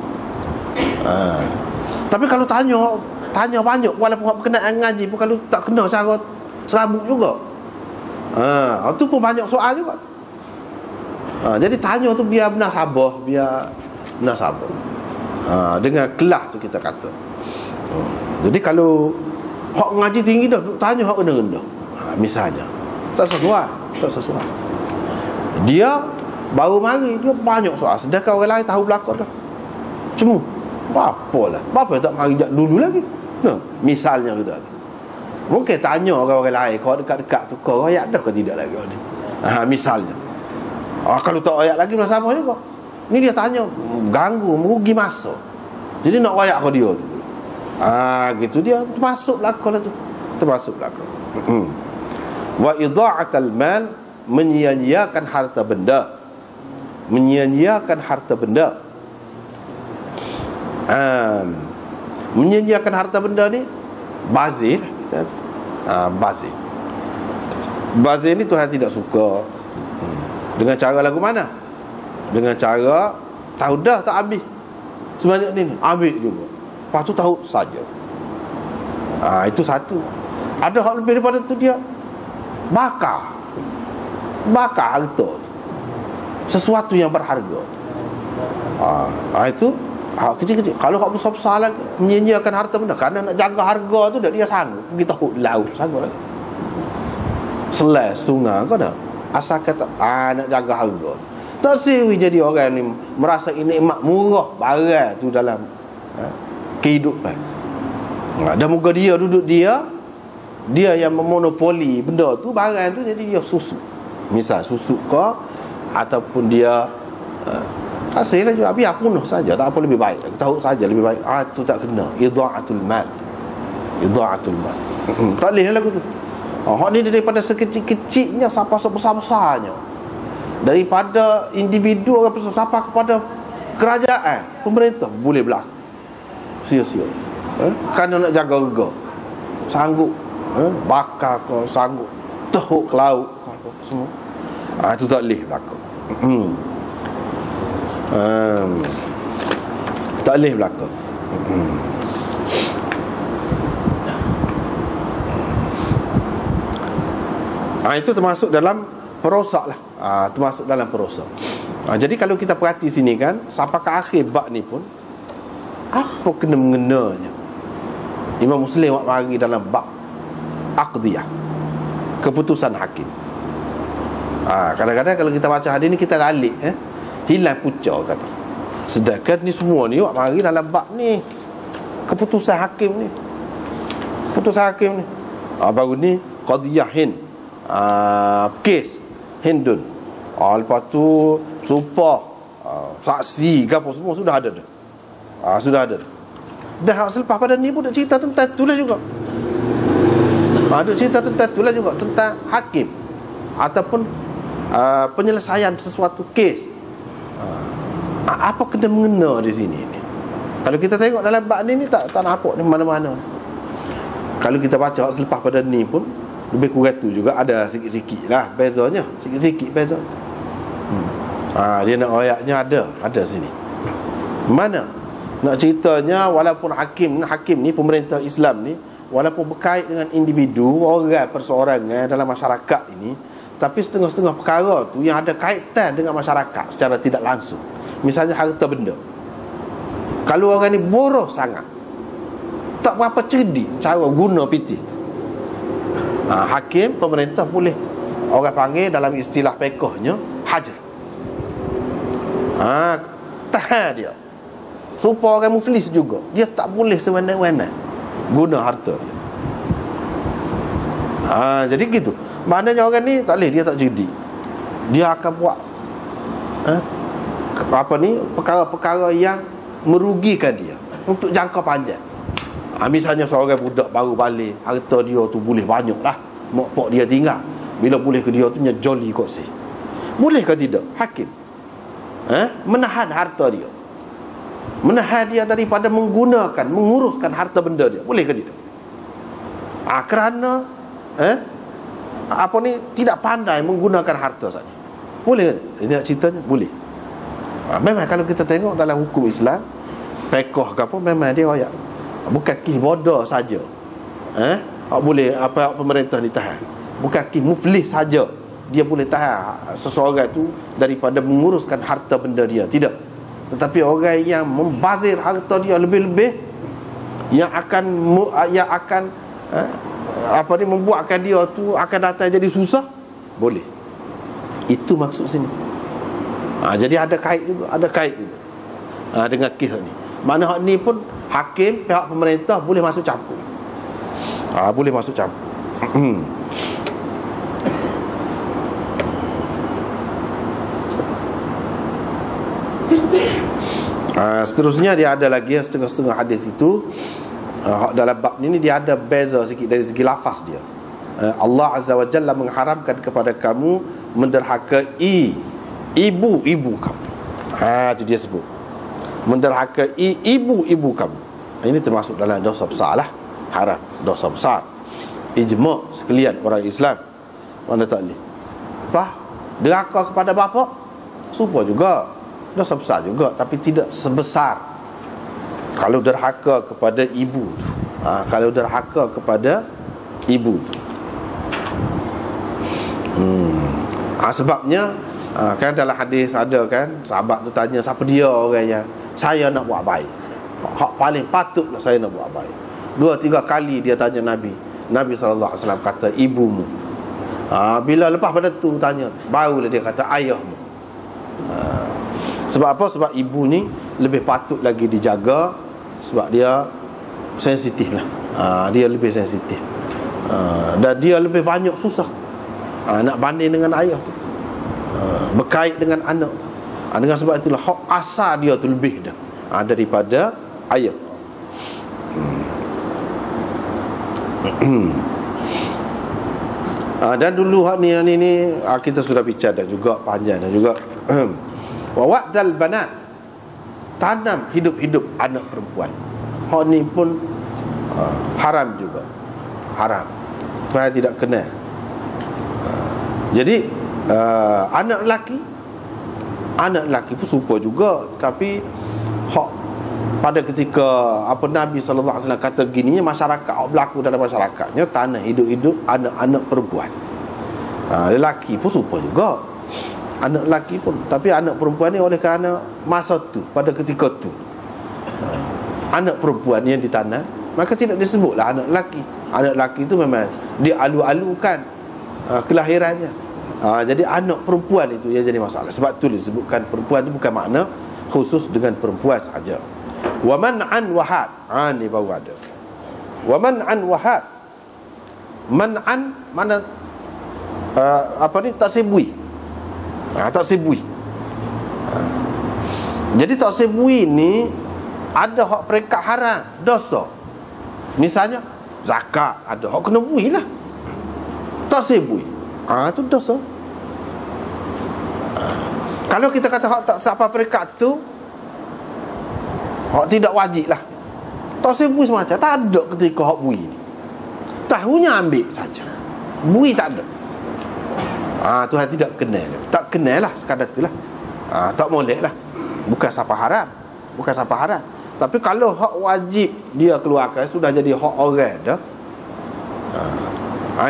Tapi kalau tanya banyak walaupun hak berkenaan ngaji pun kalau tak kena cara serabut juga. Itu pun banyak soal juga. Jadi tanya tu biar benar sabar, dengan kelas tu kita kata. Jadi kalau hak ngaji tinggi dah tanya hak rendah-rendah. Misalnya tak sesuai. Dia baru mari dia banyak soal sedangkan orang lain tahu belakang dah. Cuma apalah. Apa tak mari jak dulu lagi. Misalnya kita mungkin tanya orang-orang lain kalau dekat-dekat tu kau ayat dah ke tidak lagi ni. Misalnya. Kalau tak ayat lagi masa apa juga. Ni dia tanya ganggu, merugi masa. Jadi nak ayat ke dia tu. Gitu dia termasuk belakang lah tu. Termasuk belakang. Wa idha'atul mal, menyia-nyiakan harta benda. Menyia-nyiakan harta benda. Menyia-nyiakan harta benda ni bazir. Bazir ni Tuhan tidak suka. Dengan cara lagu mana? Dengan cara tahu dah tak habis sebanyak ni ambil juga. Lepas tu tahu saja. Itu satu. Ada hal lebih daripada tu dia bakar harta tu. Sesuatu yang berharga. Itu kecil-kecil. Kalau hak besar-besar lagi menyia-nyiakan harta benda kerana nak jaga harga tu dah dia sanggup pergi tahu laut sanggup lagi. Selai sungai kau dah asal kata nak jaga harga. Tak siwi jadi orang ni merasa ini nikmat murah barang tu dalam kehidupan. Dan muka dia duduk dia yang memonopoli benda tu, barang tu, jadi dia susu. Misal susu ke ataupun dia hasil je biar punah saja, tak apa lebih baik. Tahu saja lebih baik. Tu tak kena idha'atul mal. Tak boleh lagu tu. Hak ni daripada sekecil-kecilnya sampai sebesar-besarnya. Daripada individu orang sampai kepada kerajaan, pemerintah boleh berlaku. Sia-sia. Kerana nak jaga harga. Sanggup bakar kau sanggup teruk ke laut kau semua, itu tak boleh berlaku. Tak boleh berlaku. Itu termasuk dalam perosak lah. Termasuk dalam perosak. Jadi kalau kita perhati sini kan, sampai ke akhir bab ni pun, apa kena mengenanya Imam Muslim buat mari dalam bab aqdiyah, keputusan hakim. Kadang-kadang kalau kita baca hadis ni kita ralik, hilang pucuk kata. Sedangkan ni semua ni buat mari dalam bab ni, keputusan hakim ni. Keputusan hakim ni. Baru ni qadiyah Hind. Kes Hindun. Lepas tu sumpah, saksi ke apa semua sudah ada dah. Sudah ada. Dah selepas pada ni pun nak cerita tentang itulah juga. Ada cerita tentang itulah juga, tentang hakim ataupun penyelesaian sesuatu kes. Apa kena mengena di sini ni? Kalau kita tengok dalam bab ni tak nampak ni mana-mana. Kalau kita baca selepas pada ni pun lebih kurang tu juga ada sikit-sikit lah bezanya, sikit-sikit beza. Dia nak ayatnya ada sini. Mana nak ceritanya, walaupun hakim ni pemerintah Islam ni, walaupun berkait dengan individu, orang perseorangan dalam masyarakat ini, tapi setengah-setengah perkara tu yang ada kaitan dengan masyarakat secara tidak langsung. Misalnya harta benda. Kalau orang ni boros sangat, tak berapa cerdik cara guna piti, hakim, pemerintah boleh, orang panggil dalam istilah fiqhnya hajar. Tahan dia. Supaya orang muflis juga, dia tak boleh sewenang-wenang guna harta dia. Jadi gitu. Maknanya orang ni tak boleh, dia tak cerdik. Dia akan buat perkara-perkara yang merugikan dia untuk jangka panjang. Misalnya seorang budak baru balik, harta dia tu boleh banyak lah, mak dia tinggal, bila boleh ke dia tu joli kot sih. Boleh ke tidak hakim menahan harta dia, menahan dia daripada menguruskan harta benda dia? Boleh ke tidak? Kerana tidak pandai menggunakan harta saja. Boleh ke? Ini nak ceritanya boleh. Memang kalau kita tengok dalam hukum Islam, fiqh ke apa, memang dia ayat bukan kis bodoh saja boleh pemerintah ditahan. Bukan kis muflis saja dia boleh tahan seseorang tu daripada menguruskan harta benda dia. Tidak. Tetapi orang yang membazir harta dia lebih-lebih, yang akan membuatkan dia tu akan datang jadi susah, boleh. Itu maksud sini. Jadi ada kait juga dengan kes ni. Mana hak ni pun hakim, pihak pemerintah boleh masuk campur. Boleh masuk campur. Seterusnya dia ada lagi setengah-setengah hadis itu. Dalam bab ni dia ada beza sikit dari segi lafaz dia. Allah Azza wa Jalla mengharamkan kepada kamu menderhakai ibu-ibu kamu. Itu dia sebut, menderhakai ibu-ibu kamu. Ini termasuk dalam dosa besar lah. Haram, dosa besar. Ijma' sekalian orang Islam, mana tak boleh. Derhaka kepada bapa, serupa juga, dosa besar juga, tapi tidak sebesar kalau derhaka kepada ibu tu. Kalau derhaka kepada ibu tu. Sebabnya kan dalam hadis ada kan, sahabat tu tanya, siapa dia orang yang saya nak buat baik, hak paling patutlah saya nak buat baik. 2-3 kali dia tanya Nabi SAW kata ibumu. Bila lepas pada tu tanya, barulah dia kata ayahmu. Sebab apa? Sebab ibu ni lebih patut lagi dijaga, sebab dia sensitif lah. Dia lebih sensitif, dan dia lebih banyak susah nak banding dengan ayah tu, berkait dengan anak tu. Dengan sebab itulah hak asal dia tu lebih dah daripada ayah. Dan dulu hak ni kita sudah bicara juga panjang dah juga. Wa wa'dal banat, tanam hidup-hidup anak perempuan. Hak ni pun haram juga. Haram. Tuhan tidak kenal. Jadi anak lelaki pun serupa juga. Tapi pada ketika Nabi SAW kata gini, masyarakat berlaku dalam masyarakatnya, tanah hidup-hidup anak-anak perempuan. Lelaki pun serupa juga, anak lelaki pun. Tapi anak perempuan ni oleh kerana masa tu, pada ketika tu anak perempuan yang ditanam, maka tidak disebutlah anak lelaki. Anak lelaki itu memang dialu-alukan kelahirannya. Jadi anak perempuan itu yang jadi masalah. Sebab tu disebutkan perempuan itu bukan makna khusus dengan perempuan sahaja. Wa man'an wahad. Ni baru ada. Wa man'an wahad. Man'an mana tak sibui. Tak sibui. Jadi tak sibui ni ada hak peringkat haram, dosa. Misalnya zakat, ada hak kena bui lah. Tak sibui. Itu dosa. Kalau kita kata hak tak sampai peringkat tu, hak tidak wajib lah. Tak sibui semacam, tak ada ketika hak bui ni. Tahunya ambil saja, bui tak ada. Tuhan tidak kenal. Tak kenal lah, sekadar tu lah. Tak molek lah. Bukan sampai haram. Bukan sampai haram. Tapi kalau hak wajib dia keluarkan, sudah jadi hak orang dah,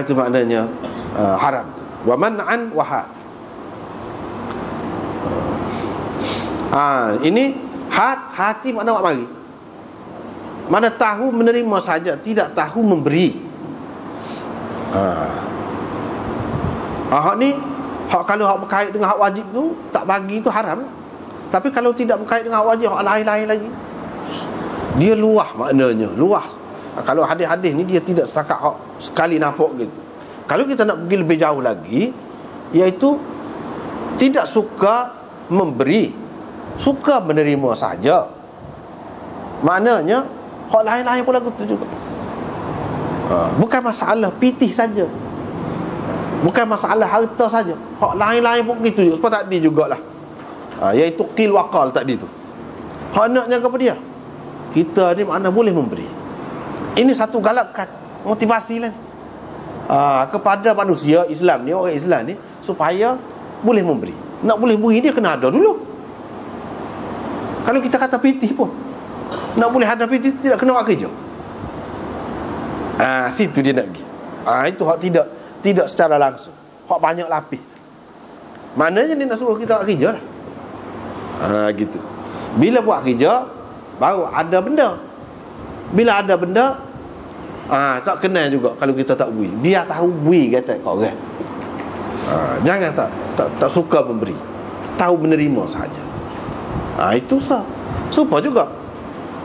itu maknanya haram. Wa man'an wahad. Ini hati makna awak mari. Mana tahu menerima saja, tidak tahu memberi. Hak ni, kalau hak berkait dengan hak wajib tu, tak bagi tu haram. Tapi kalau tidak berkait dengan hak wajib, hak lain-lain lagi, dia luah maknanya, luas. Kalau hadis-hadis ni dia tidak setakat hak sekali nampak gitu. Kalau kita nak pergi lebih jauh lagi, iaitu tidak suka memberi, suka menerima saja. Maknanya hak lain-lain pun lagu tu juga. Bukan masalah pitih saja, bukan masalah harta saja, hak lain-lain pun begitu juga. Sebab tadi jugalah, iaitu qil waqal tadi tu. Hak naknya kepada dia, kita ni mana boleh memberi. Ini satu galakkan, motivasi lah kepada manusia Islam ni, orang Islam ni, supaya boleh memberi. Nak boleh beri dia kena ada dulu. Kalau kita kata pitih pun, nak boleh ada pitih tidak kena buat kerja. Situ dia nak pergi. Itu hak tidak secara langsung, hak banyak lapis. Maknanya dia nak suruh kita buat kerja lah. Gitu. Bila buat kerja, baru ada benda. Bila ada benda, tak kenal juga kalau kita tak bui. Biar tahu bui kata kau orang. Jangan tak suka memberi, tahu menerima saja. Itu sah. Supaya juga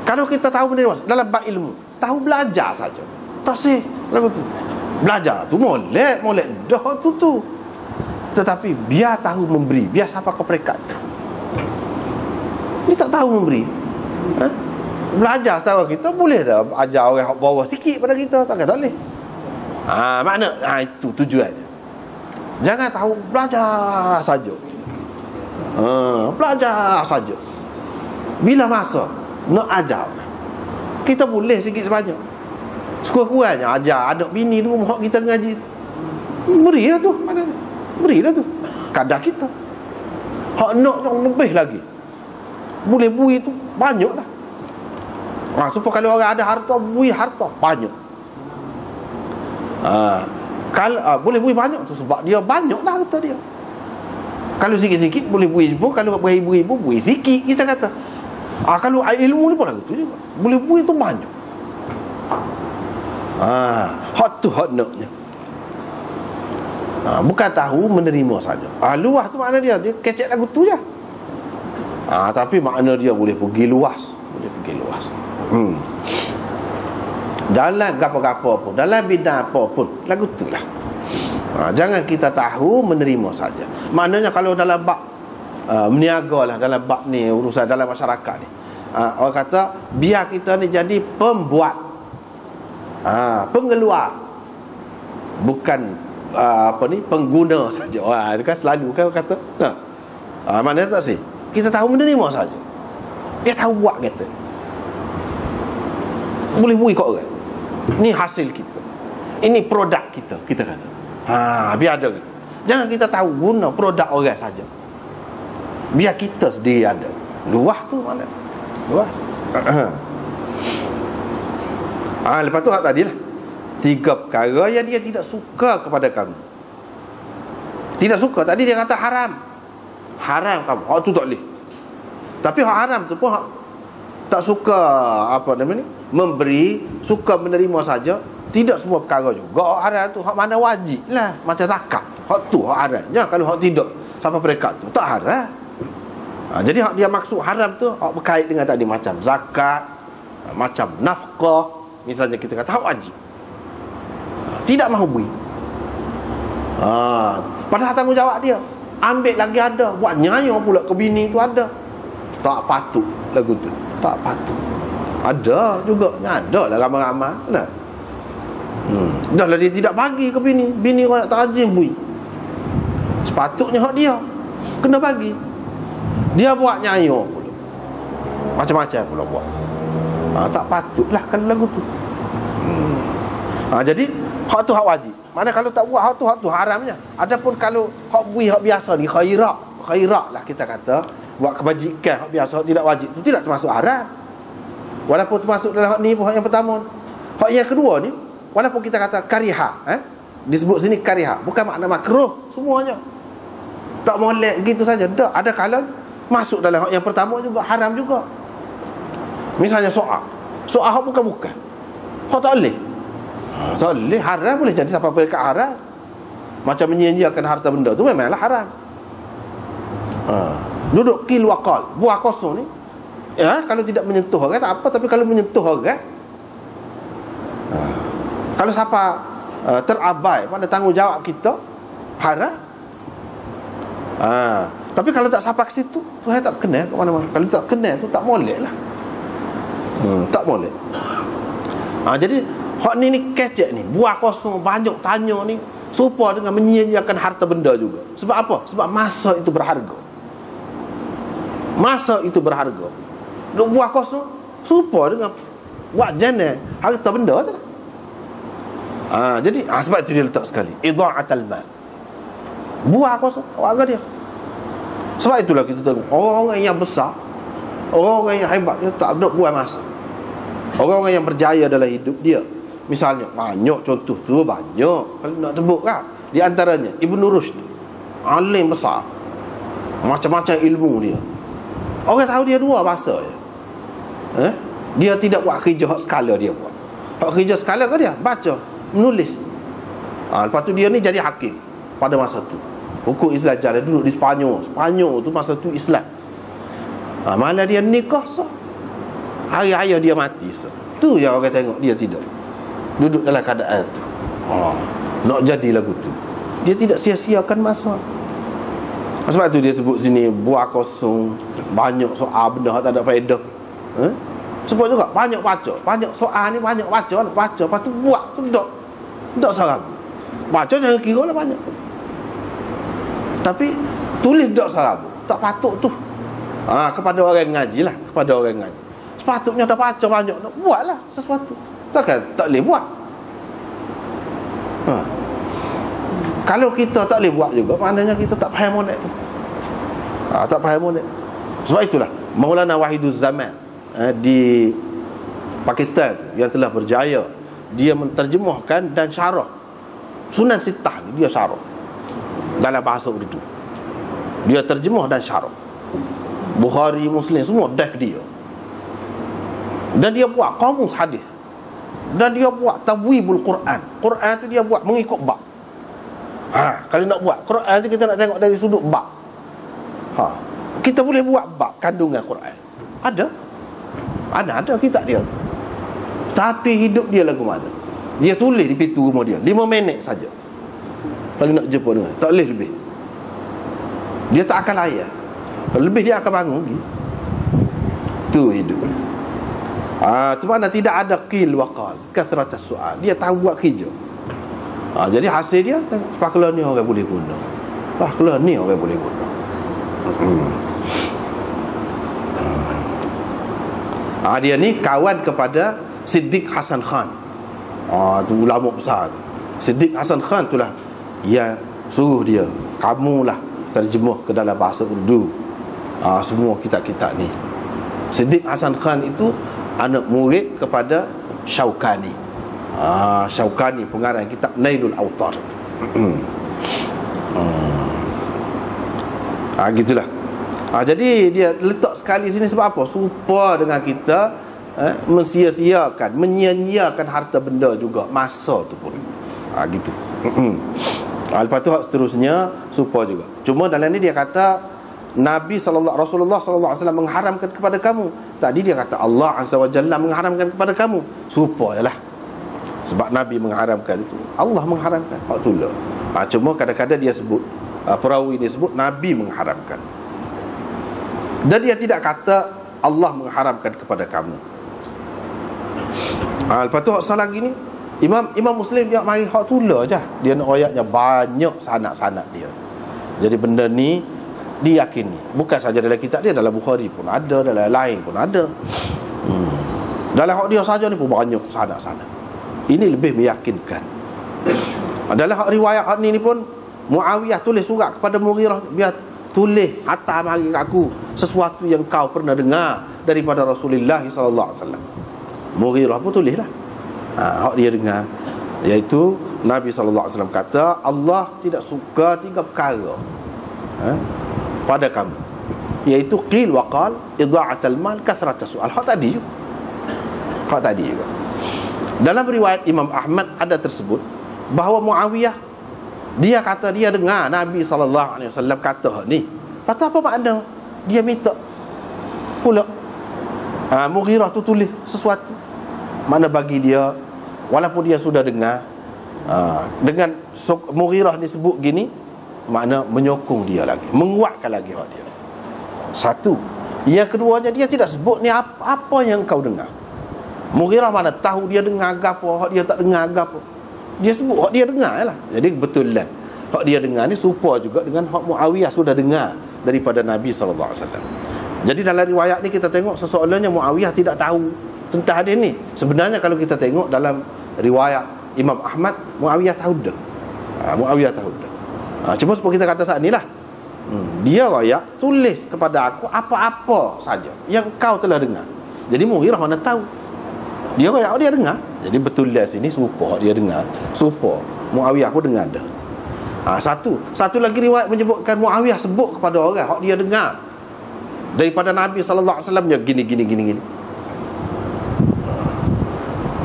kalau kita tahu menerima dalam bab ilmu, tahu belajar saja, tak sih lagu tu. Belajar tu molek dah tu. Tetapi biar tahu memberi, biar sampai ke peringkat tu. Ni tak tahu memberi. Belajar setahu kita boleh dah ajar orang bawah sikit pada kita, tak boleh. Makna itu tujuannya. Jangan tahu belajar saja. Belajar saja. Bila masa nak ajar, kita boleh sikit sebanyak. Sekurang-kurangnya ajar anak bini tu, hak kita ngaji, berilah tu, berilah tu kadar kita. Hak nak yang lebih lagi, boleh bui tu banyak dah. Supaya kalau orang ada harta, bui harta banyak. Kalau boleh bui banyak tu sebab dia banyak dah harta dia. Kalau sikit-sikit boleh bui pun, kalau beribu-ribu bui sikit kita kata. Kalau ilmu ni pun lagu tu juga, boleh bui tu banyak. Hak tu hak naknya. Bukan tahu menerima saja. Luas tu makna dia kecek lagu tu je. Tapi makna dia boleh pergi luas, boleh pergi luas. Dalam apa-apa pun, dalam bidang apa pun, lagu tu lah. Jangan kita tahu menerima saja. Maknanya kalau dalam bab meniaga lah, dalam bab ni, urusan dalam masyarakat ni, orang kata biar kita ni jadi pembuat, pengeluar, bukan pengguna saja. Itu kan selalu kan orang kata. Maknanya tak sih, kita tahu menerima saja, dia tahu buat kata, boleh bui kat orang. Ni hasil kita, ini produk. kita kata. Biar ada. Jangan kita tahu guna produk orang saja. Biar kita sendiri ada. Luah tu mana? Luah. Lepas tu hak tadi lah. 3 perkara yang dia tidak suka kepada kamu. Tidak suka. Tadi dia kata haram. Haram kamu. Hak tu tak boleh. Tapi hak haram tu pun hak tak suka apa nama ni? Memberi, suka menerima saja. Tidak semua perkara juga. Hak haram tu hak mana wajib lah. Macam zakat. Hak tu hak haramnya. Kalau hak tidak sampai peringkat tu tak haram. Jadi hak dia maksud haram tu hak berkait dengan tadi macam zakat, macam nafkah. Misalnya kita kata hak wajib, tidak mahu beri. Padahal tanggungjawab dia. Ambil lagi ada, buat nyanyi pula ke bini tu ada. Tak patut lagu tu. Tak patut. Ada juga, ada lah ramai-ramai. Kenapa? Dah lah dia tidak bagi ke bini. Bini orang nak tak rajin beri. Sepatutnya hak dia kena bagi. Dia buat nyanyi pula, macam-macam pula buat. Tak patutlah kalau lagu tu. Jadi hak tu hak wajib. Mana kalau tak buat hak tu haramnya. Adapun kalau hak bui hak biasa ni khairat lah kita kata, buat kebajikan hak biasa hak tidak wajib tu tidak termasuk haram. Walaupun termasuk dalam hak ni pun hak yang pertama. Hak yang kedua ni walaupun kita kata kariha, disebut sini kariha, bukan makna makruh semuanya. Tak molek gitu saja. Tak, ada kala masuk dalam hak yang pertama juga haram juga. Misalnya soal hak bukan. Hak tak boleh. Tak boleh, haram boleh jadi sampai peringkat haram. Macam menyia-nyiakan harta benda tu memanglah haram. Duduk qil wa qal, buah kosong ni. Kalau tidak menyentuh orang tak apa, tapi kalau menyentuh orang, kalau siapa terabai pada tanggungjawab kita, haram. Tapi kalau tak sampai ke situ, Tuhan tak kena ke mana-mana. Kalau tak kena tu tak molek lah. Tak molek. Jadi hak ni kecek ni, buah kosong banyak tanya ni, serupa dengan menyia-nyiakan harta benda juga. Sebab apa? Sebab masa itu berharga. Masa itu berharga. Duk buah kosong serupa dengan buat jenis harta benda tu. Jadi sebab itu dia letak sekali idha'atul mal. Buah kosong warga dia. Sebab itulah kita tengok orang-orang yang besar, orang-orang yang hebat, dia tak ada buang masa. Orang-orang yang berjaya dalam hidup dia, misalnya banyak contoh tu, banyak kalau nak sebut kan. Di antaranya Ibnu Rushd, alim besar, macam-macam ilmu dia. Orang tahu dia 2 bahasa je. Dia tidak buat kerja hak skala dia buat. Hak kerja skala ke dia baca, menulis. Lepas tu dia ni jadi hakim pada masa tu. Hukum Islam dia duduk di Sepanyol. Sepanyol tu masa tu Islam. Mana dia nikah sah, hari-hari dia mati sah. Tu yang orang tengok dia tidak duduk dalam keadaan tu. Nak jadi lagu tu. Dia tidak sia-siakan masa. Sebab tu dia sebut sini buah kosong, banyak soal benda tak ada faedah. Sebut juga banyak baca, banyak soal ni banyak baca, lepas tu buat tu tak seram. Baca jangan kira lah banyak. Tapi tulis tak seram, tak patut tu. Kepada orang ngaji lah, kepada orang ngaji. Sepatutnya dah baca banyak, nak buatlah sesuatu. Takkan tak boleh buat. Kalau kita tak boleh buat juga, maknanya kita tak faham monet tu. Tak faham monet. Sebab itulah Maulana Wahiduz Zaman di Pakistan yang telah berjaya, dia menterjemahkan dan syarah Sunan Sittah ni, dia syarah dalam bahasa Urdu. Dia terjemah dan syarah Bukhari, Muslim semua dah dia. Dan dia buat kamus hadis. Dan dia buat tabwibul Quran. Quran tu dia buat mengikut bab. Kalau nak buat Quran tu kita nak tengok dari sudut bab. Kita boleh buat bab kandungan Quran. Ada kitab dia. Tapi hidup dia lagu mana? Dia tulis di pintu rumah dia 5 minit saja. Kalau nak jumpa dengan, tak boleh lebih. Dia tak akan layak. Kalau lebih dia akan bangun lagi. Tu hidup. Tu mana tidak ada qil wa qal, kathratus soal. Dia tahu buat kerja. Jadi hasil dia paklah ni orang boleh guna. Paklah ni orang boleh guna. Dia ni kawan kepada Siddiq Hasan Khan. Tu ulama besar tu. Siddiq Hasan Khan itulah yang suruh dia, kamulah terjemuh ke dalam bahasa Urdu semua kitab-kitab ni. Siddiq Hasan Khan itu anak murid kepada Syaukani. Syaukani pengarang kitab Nailul Awtar. Gitulah. Jadi dia letak sekali sini sebab apa? Supaya dengan kita mensia-siakan, menyia-nyiakan harta benda juga masa tu pun. Gitu. Lepas tu hak seterusnya supaya juga. Cuma dalam ni dia kata Rasulullah sallallahu alaihi wasallam mengharamkan kepada kamu. Tadi dia kata Allah azza wa jalla mengharamkan kepada kamu. Supayalah. Sebab Nabi mengharamkan itu, Allah mengharamkan. Hak tulah. Cuma kadang-kadang dia sebut, perawi dia sebut Nabi mengharamkan. Dan dia tidak kata Allah mengharamkan kepada kamu. Lepas tu hak salah gini, Imam Muslim dia mari hak tulah je. Dia nak ayatnya banyak sanad-sanad dia. Jadi benda ni diyakini. Bukan saja dalam kitab dia, dalam Bukhari pun ada, dalam lain pun ada. Dalam hak dia saja ni pun banyak sanad-sanad. Ini lebih meyakinkan. Dalam hak riwayat hak ni pun Muawiyah tulis surat kepada Mughirah, biar tulis hantar mari aku sesuatu yang kau pernah dengar daripada Rasulullah sallallahu alaihi wasallam. Mughirah pun tulislah. Hak dia dengar, iaitu Nabi sallallahu alaihi wasallam kata Allah tidak suka 3 perkara pada kamu, iaitu qil wa qal, idha'atul mal, kathratus su'al. Hak tadi juga. Dalam riwayat Imam Ahmad ada tersebut bahawa Muawiyah dia kata dia dengar Nabi sallallahu alaihi wasallam kata ni. Patut apa makna? Dia minta pula Mughirah tu tulis sesuatu. Mana bagi dia, walaupun dia sudah dengar, dengan Mughirah ni sebut gini, makna menyokong dia lagi, menguatkan lagi hak dia. Satu. Yang keduanya, dia tidak sebut ni apa yang kau dengar. Mughirah mana tahu dia dengar gapo, hak dia tak dengar gapo. Dia sebut hak dia dengar lah. Jadi betul lah hak dia dengar ni serupa juga dengan hak Muawiyah sudah dengar daripada Nabi sallallahu alaihi wasallam. Jadi dalam riwayat ni kita tengok sesoalnya Muawiyah tidak tahu tentang hadis ni. Sebenarnya kalau kita tengok dalam riwayat Imam Ahmad, Muawiyah tahu dah. Muawiyah tahu dah. Cuma seperti kita kata saat ni lah, dia rakyat tulis kepada aku apa-apa saja yang kau telah dengar. Jadi Mughirah mana tahu, dia rakyat dia dengar. Jadi betul lah sini serupa dia dengar, serupa Muawiyah pun dengar dah. Satu lagi riwayat menyebutkan Muawiyah sebut kepada orang hak dia dengar daripada Nabi sallallahu alaihi wasallam gini.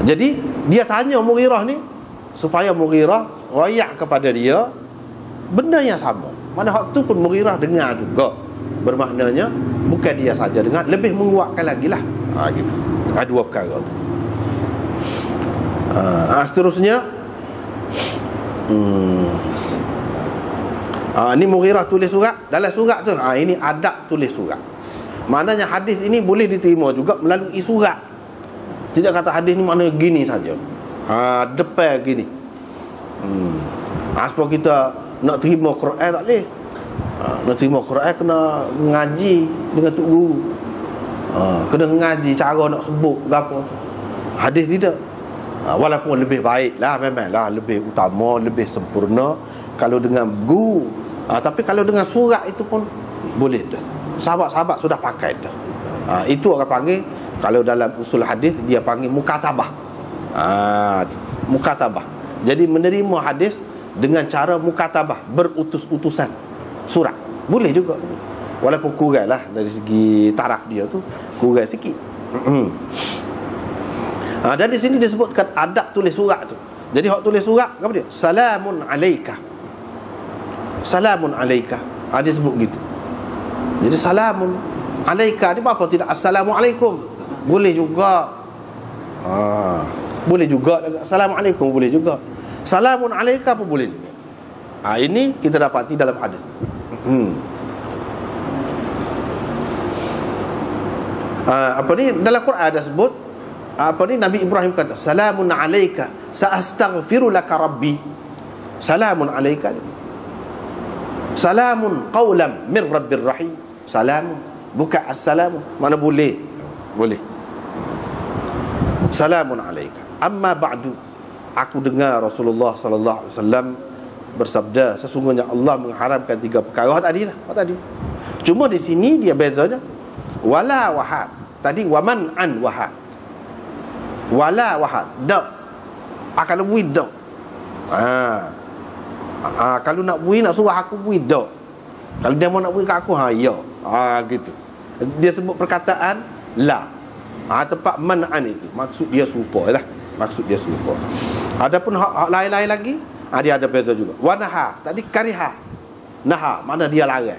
Jadi dia tanya Mughirah ni supaya Mughirah rakyat kepada dia benda yang sama. Mana hak tu pun Mughirah dengar juga. Bermaknanya bukan dia saja dengar, lebih menguatkan lagi lah. Gitu. Dua perkara tu. Seterusnya ni Mughirah tulis surat. Dalam surat tu ini adab tulis surat. Maknanya hadis ini boleh diterima juga melalui surat. Tidak kata hadis ni maknanya gini saja. Depan gini. Sebab kita nak terima Quran tak boleh. Nak terima Quran kena ngaji dengan tok guru. Kena ngaji cara nak sebut gapo. Hadis tidak. Walaupun lebih baik lah, memanglah lebih utama, lebih sempurna kalau dengan guru. Tapi kalau dengan surat itu pun boleh dah. Sahabat-sahabat sudah pakai dah. Itu orang panggil, kalau dalam usul hadis dia panggil mukatabah. Mukatabah. Jadi menerima hadis dengan cara mukatabah, berutus-utusan surat. Boleh juga. Walaupun kurang lah dari segi taraf dia tu, kurang sikit. Dan di sini disebutkan adab tulis surat tu. Jadi hak tulis surat apa dia? Salamun alaika. Salamun alaika. Dia sebut gitu. Jadi salamun alaika ni apa tidak assalamualaikum. Boleh juga. Boleh juga. Assalamualaikum boleh juga. Salamun alaika pun boleh juga. Ini kita dapati dalam hadis. Apa ni dalam Quran ada sebut, apa ni Nabi Ibrahim kata salamun alaika sa'astaghfiru laka rabbi. Salamun alaika, salamun qawlan min rabbir rahim. Salamun, bukan assalamu. Mana boleh. Salamun alaika. Amma ba'du. aku dengar Rasulullah sallallahu alaihi wasallam bersabda, sesungguhnya Allah mengharamkan 3 perkara. Tadi. Cuma di sini dia bezanya. Wala wahad. Tadi waman an wahad. Wala wahad. Dak. Kalau bui dak. Kalau nak bui, nak suruh aku bui dak. Kalau dia mau nak bui kat aku, ya. Gitu. Dia sebut perkataan la. Tempat man'an itu maksud dia serupa lah. Adapun hak lain-lain lagi, dia ada beza juga. Wanaha, tadi kariha. Naha, mana dia larang.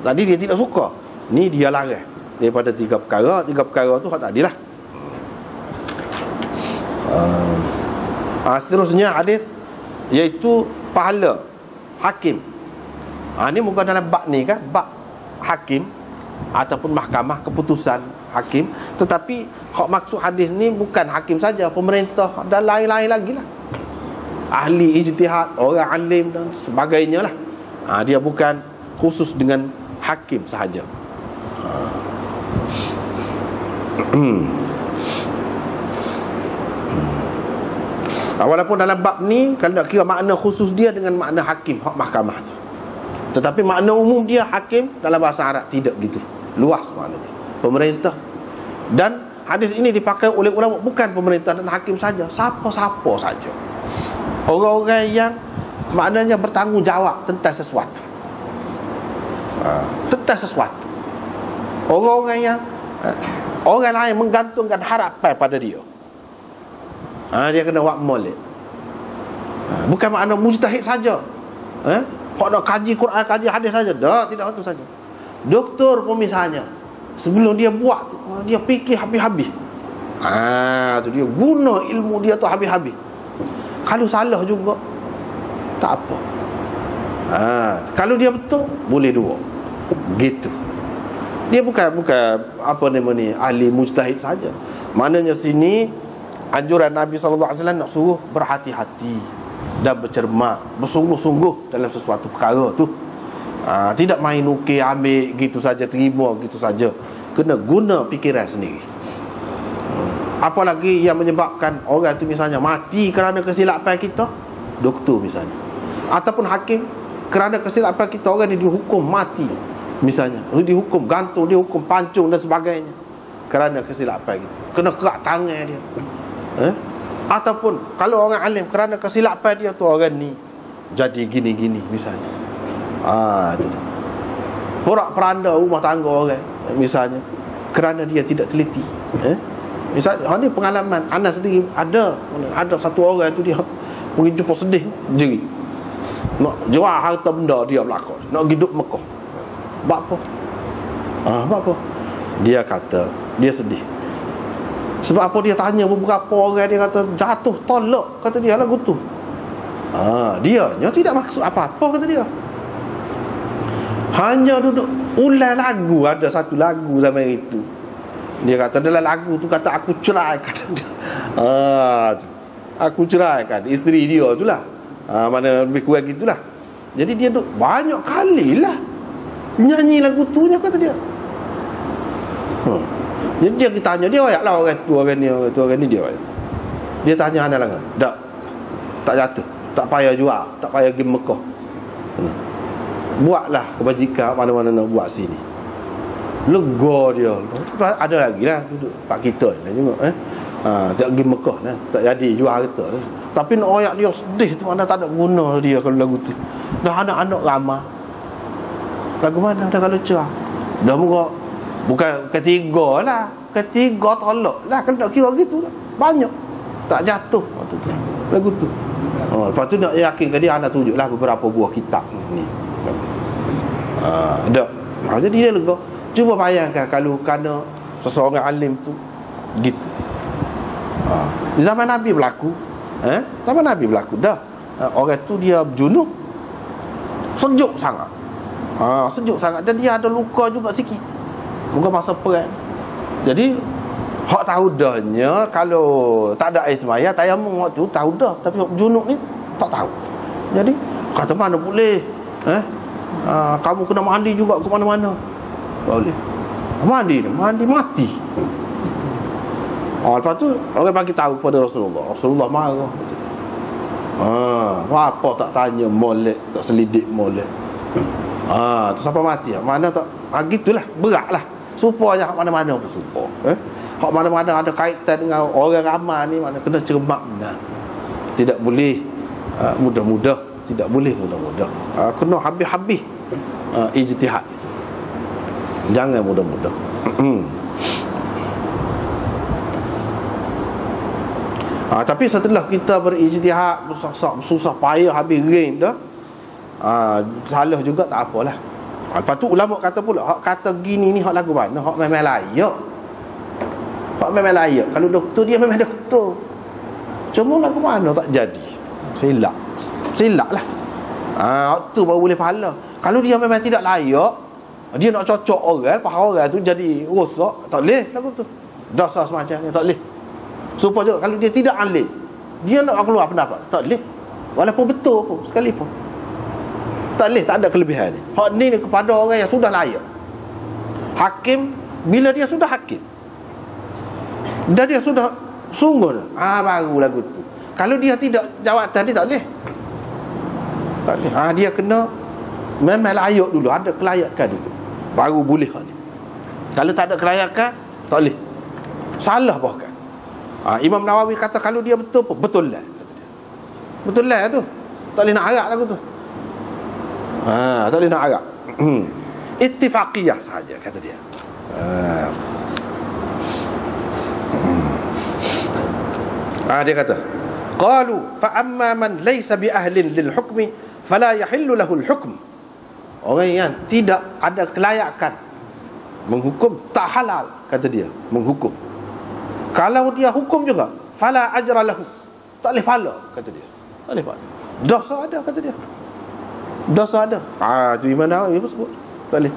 Tadi dia tidak suka, ni dia larang. Daripada 3 perkara, 3 perkara tu hak tadilah. Seterusnya hadis iaitu pahala hakim. Ni bukan dalam bab ni kan, bab hakim ataupun mahkamah, keputusan hakim. Tetapi hak maksud hadis ni bukan hakim saja, pemerintah dan lain-lain lagi lah, ahli ijtihad, orang alim dan sebagainya lah. Dia bukan khusus dengan hakim sahaja. Walaupun dalam bab ni, kalau nak kira makna khusus dia dengan makna hakim, hak mahkamah tu. Tetapi makna umum dia hakim dalam bahasa Arab tidak gitu, luas maknanya, pemerintah. Dan hadis ini dipakai oleh ulama bukan pemerintah dan hakim saja, siapa-siapa saja, orang-orang yang maknanya bertanggungjawab tentang sesuatu. Orang-orang yang orang lain menggantungkan harapan pada dia, dia kena buat molek. Bukan makna mujtahid saja, hok nak kaji Quran, kaji hadis saja. Tidak itu saja. Doktor pun misalnya, sebelum dia buat tu, dia fikir habis-habis. Tu dia guna ilmu dia tu habis-habis. Kalau salah juga tak apa. Kalau dia betul, boleh 2. Gitu. Dia bukan apa nama ni, ahli mujtahid saja. Maknanya sini anjuran Nabi sallallahu alaihi wasallam nak suruh berhati-hati dan bercermat, bersungguh-sungguh dalam sesuatu perkara tu. Tidak main ukir, ambil gitu saja, terima gitu saja. Kena guna fikiran sendiri. Apalagi yang menyebabkan orang tu misalnya mati kerana kesilapan kita, doktor misalnya, ataupun hakim, kerana kesilapan kita orang ni dihukum mati misalnya, dihukum gantung, dihukum pancung dan sebagainya kerana kesilapan kita, kena kerak tangan dia. Ataupun kalau orang alim, kerana kesilapan dia tu orang ni jadi gini-gini misalnya. Itu porak-peranda rumah tangga orang misalnya, kerana dia tidak teliti. Misalnya, ni pengalaman Anas sendiri. Ada satu orang tu, dia pergi jumpa sedih jeri, nak jual harta benda dia belakang, nak hidup Mekah. Buat apa? Dia kata dia sedih. Sebab apa? Dia tanya beberapa orang, dia kata jatuh tolak, kata dia lagu tu. Dia tidak maksud apa-apa, kata dia. Hanya duduk ulang lagu. Ada satu lagu zaman itu, dia kata dalam lagu tu kata aku ceraikan dia. Aku ceraikan isteri dia tu lah. Mana lebih kurang gitulah. Jadi dia duduk banyak kali lah nyanyi lagu tu, dia kata dia. Jadi dia tanya, dia ayat lah orang tu, orang ni dia. Dia tanya anak lah, tak jatuh, tak payah jual, tak payah pergi Mekah. Buatlah kebajikan mana-mana nak buat sini. Lega dia. Ada lagi lah duduk pak kita ni tengok, tak pergi Mekah lah, tak jadi jual harta lah. Tapi nak ayat dia sedih tu, mana tak ada guna dia kalau lagu tu. Dah anak-anak ramah, lagu mana dah kalau cerah. Dah bukan ketiga lah, ketiga tolak lah. Kalau nak kira gitu lah, banyak tak jatuh waktu tu lagu tu. Lepas tu nak yakinkan dia, anak tunjuklah beberapa buah kitab ni. Jadi dia lega. Cuba bayangkan kalau kerana seseorang alim tu gitu. Zaman Nabi berlaku. Zaman Nabi berlaku dah. Orang tu dia junub, sejuk sangat. Sejuk sangat, dan dia ada luka juga sikit, muka masa perang. Jadi hak tahu dahnya, kalau tak ada air semaya tayamum waktu tu tahu dah. Tapi hak junub ni tak tahu. Jadi kata mana boleh, kamu kena mandi juga ke mana-mana. Boleh mandi mati. Lepas tu orang bagi tahu kepada Rasulullah. Rasulullah marah. Apa tak tanya molek, tak selidik molek. Tu sampai mati. Mana tak gitulah, beratlah. Supaya hak mana-mana pun supa. Hak mana-mana ada kaitan dengan orang ramai ni, mana kena cermat benar. Tidak boleh mudah-mudah, tidak boleh mudah-mudah. Kena habis-habis ijtihad. Jangan mudah-mudah. Tapi setelah kita berijtihad, susah payah habis ring dah, salah juga tak apalah. Lepas tu ulama kata pula, hak kata gini ni hak lagu mana? Hak memang layak. Hak memang layak. Kalau doktor dia memang doktor. Cuma lagu mana tak jadi. Silap lah. Hak tu baru boleh pahala. Kalau dia memang tidak layak, dia nak cocok orang, paha orang tu jadi rosak, tak boleh lagu tu. Dosa semacam ni tak boleh. Supaya kalau dia tidak alim, dia nak keluar pendapat, tak boleh. Walaupun betul pun sekalipun, tak boleh, tak ada kelebihan ni. Hak ni kepada orang yang sudah layak. Hakim, bila dia sudah hakim, dan dia sudah sungguh dah, baru lagu tu. Kalau dia tidak jawab tadi, tak boleh. Tak boleh. Dia kena memang layak dulu, ada kelayakan dulu, baru boleh hak ni. Kalau tak ada kelayakan, tak boleh. Salah bahkan. Imam Nawawi kata kalau dia betul pun betul lah, kata dia. Betul lah tu, tak boleh nak harap lagu tu. Tak boleh nak harap. Ittifaqiyah sahaja, kata dia. Dia kata qalu fa amma man laysa bi ahlin lil hukmi fala yahillu lahu al hukm. Orang yang tidak ada kelayakan menghukum, tak halal, kata dia, menghukum. Kalau dia hukum juga, fala ajra lahu, tak boleh pahala, kata dia. Tak boleh pahala. Dosa ada, kata dia. Dosa ada. Tu Imam Nawawi pun sebut tak boleh.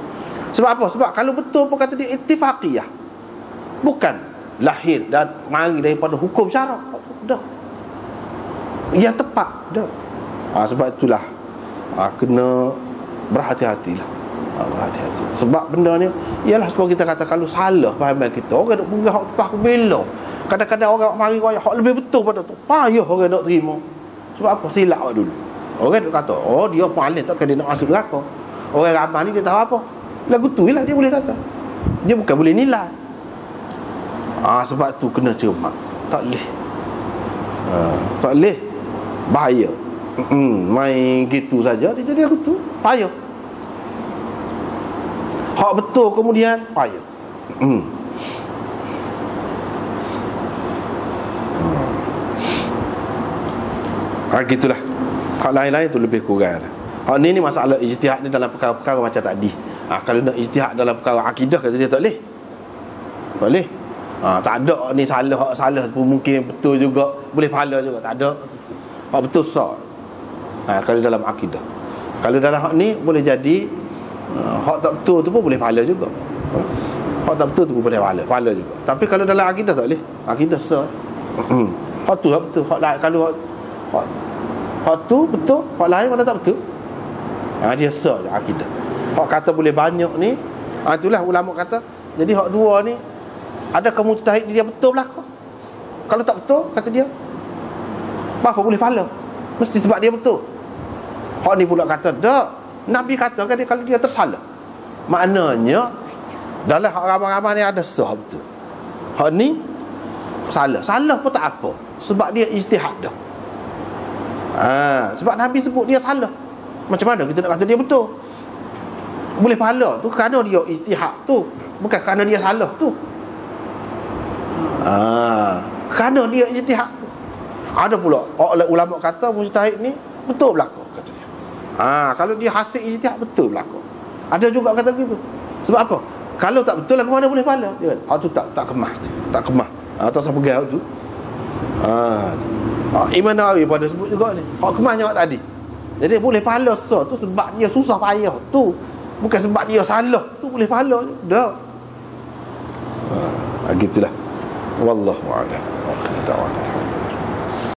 Sebab apa? Sebab kalau betul pun kata dia ittifaqiyah, bukan lahir dan mari daripada hukum syarak. Dah. Yang tepat dah. Sebab itulah kena berhati-hatilah. Berhati-hati. Sebab benda ni ialah sebab kita kata kalau salah fahaman kita, orang nak pegang hak tepat ke bela. Kadang-kadang orang mari royak hak lebih betul pada tu, payah orang nak terima. Sebab apa? Silap dulu. Orang nak kata, dia paling takkan dia nak masuk neraka. Orang ramai ni dia tahu apa? Lagu tu lah dia boleh kata. Dia bukan boleh nilai. Sebab tu kena cermat. Tak boleh. Tak boleh. Bahaya. Main gitu saja dia jadi lagu tu, payah. Hak betul kemudian payah. Gitulah. Hak lain-lain tu lebih kurang. Hak ni masalah ijtihad ni dalam perkara-perkara macam tadi. Kalau nak ijtihad dalam perkara akidah, kata dia tak boleh. Tak boleh. Tak ada ni salah, hak salah pun mungkin betul juga, boleh pahala juga, tak ada. Hak betul sah. Kalau dalam akidah. Kalau dalam hak ni boleh jadi hak tak betul tu pun boleh pahala juga. Hak tak betul tu pun boleh pahala juga. Tapi kalau dalam akidah tak boleh. Akidah sah. Hak tu hak betul. Hak lain, kalau hak tu betul, hak lain mana tak betul, dia sah je akidah. Hak kata boleh banyak ni, itulah ulama kata. Jadi hak dua ni, ada mujtahid dia betul belaka. Kalau tak betul, kata dia, apa boleh pahala? Mesti sebab dia betul. Hak ni pula kata tak. Nabi kata kan kalau dia tersalah, maknanya dalam hak ramai-ramai ni ada sah betul. Hak ni salah pun tak apa, sebab dia ijtihad dah. Sebab Nabi sebut dia salah, macam mana kita nak kata dia betul? Boleh pahala tu kerana dia ijtihad tu, bukan kerana dia salah tu. Kerana dia ijtihad tu. Ada pula ulama kata mujtahid ni betul belaka, kata dia. Kalau dia hasil ijtihad betul belaka. Ada juga kata gitu. Sebab apa? Kalau tak betul, lagu mana boleh pahala? Dia kata, tu tak kemah. Tak kemah. Tak usah pegang tu. Imam Nawawi pada sebut juga ni. Hak kemahnya hak tadi. Jadi boleh pahala sah tu sebab dia susah payah tu. Bukan sebab dia salah tu boleh pahala je. Dah. Gitulah. Wallahu a'lam.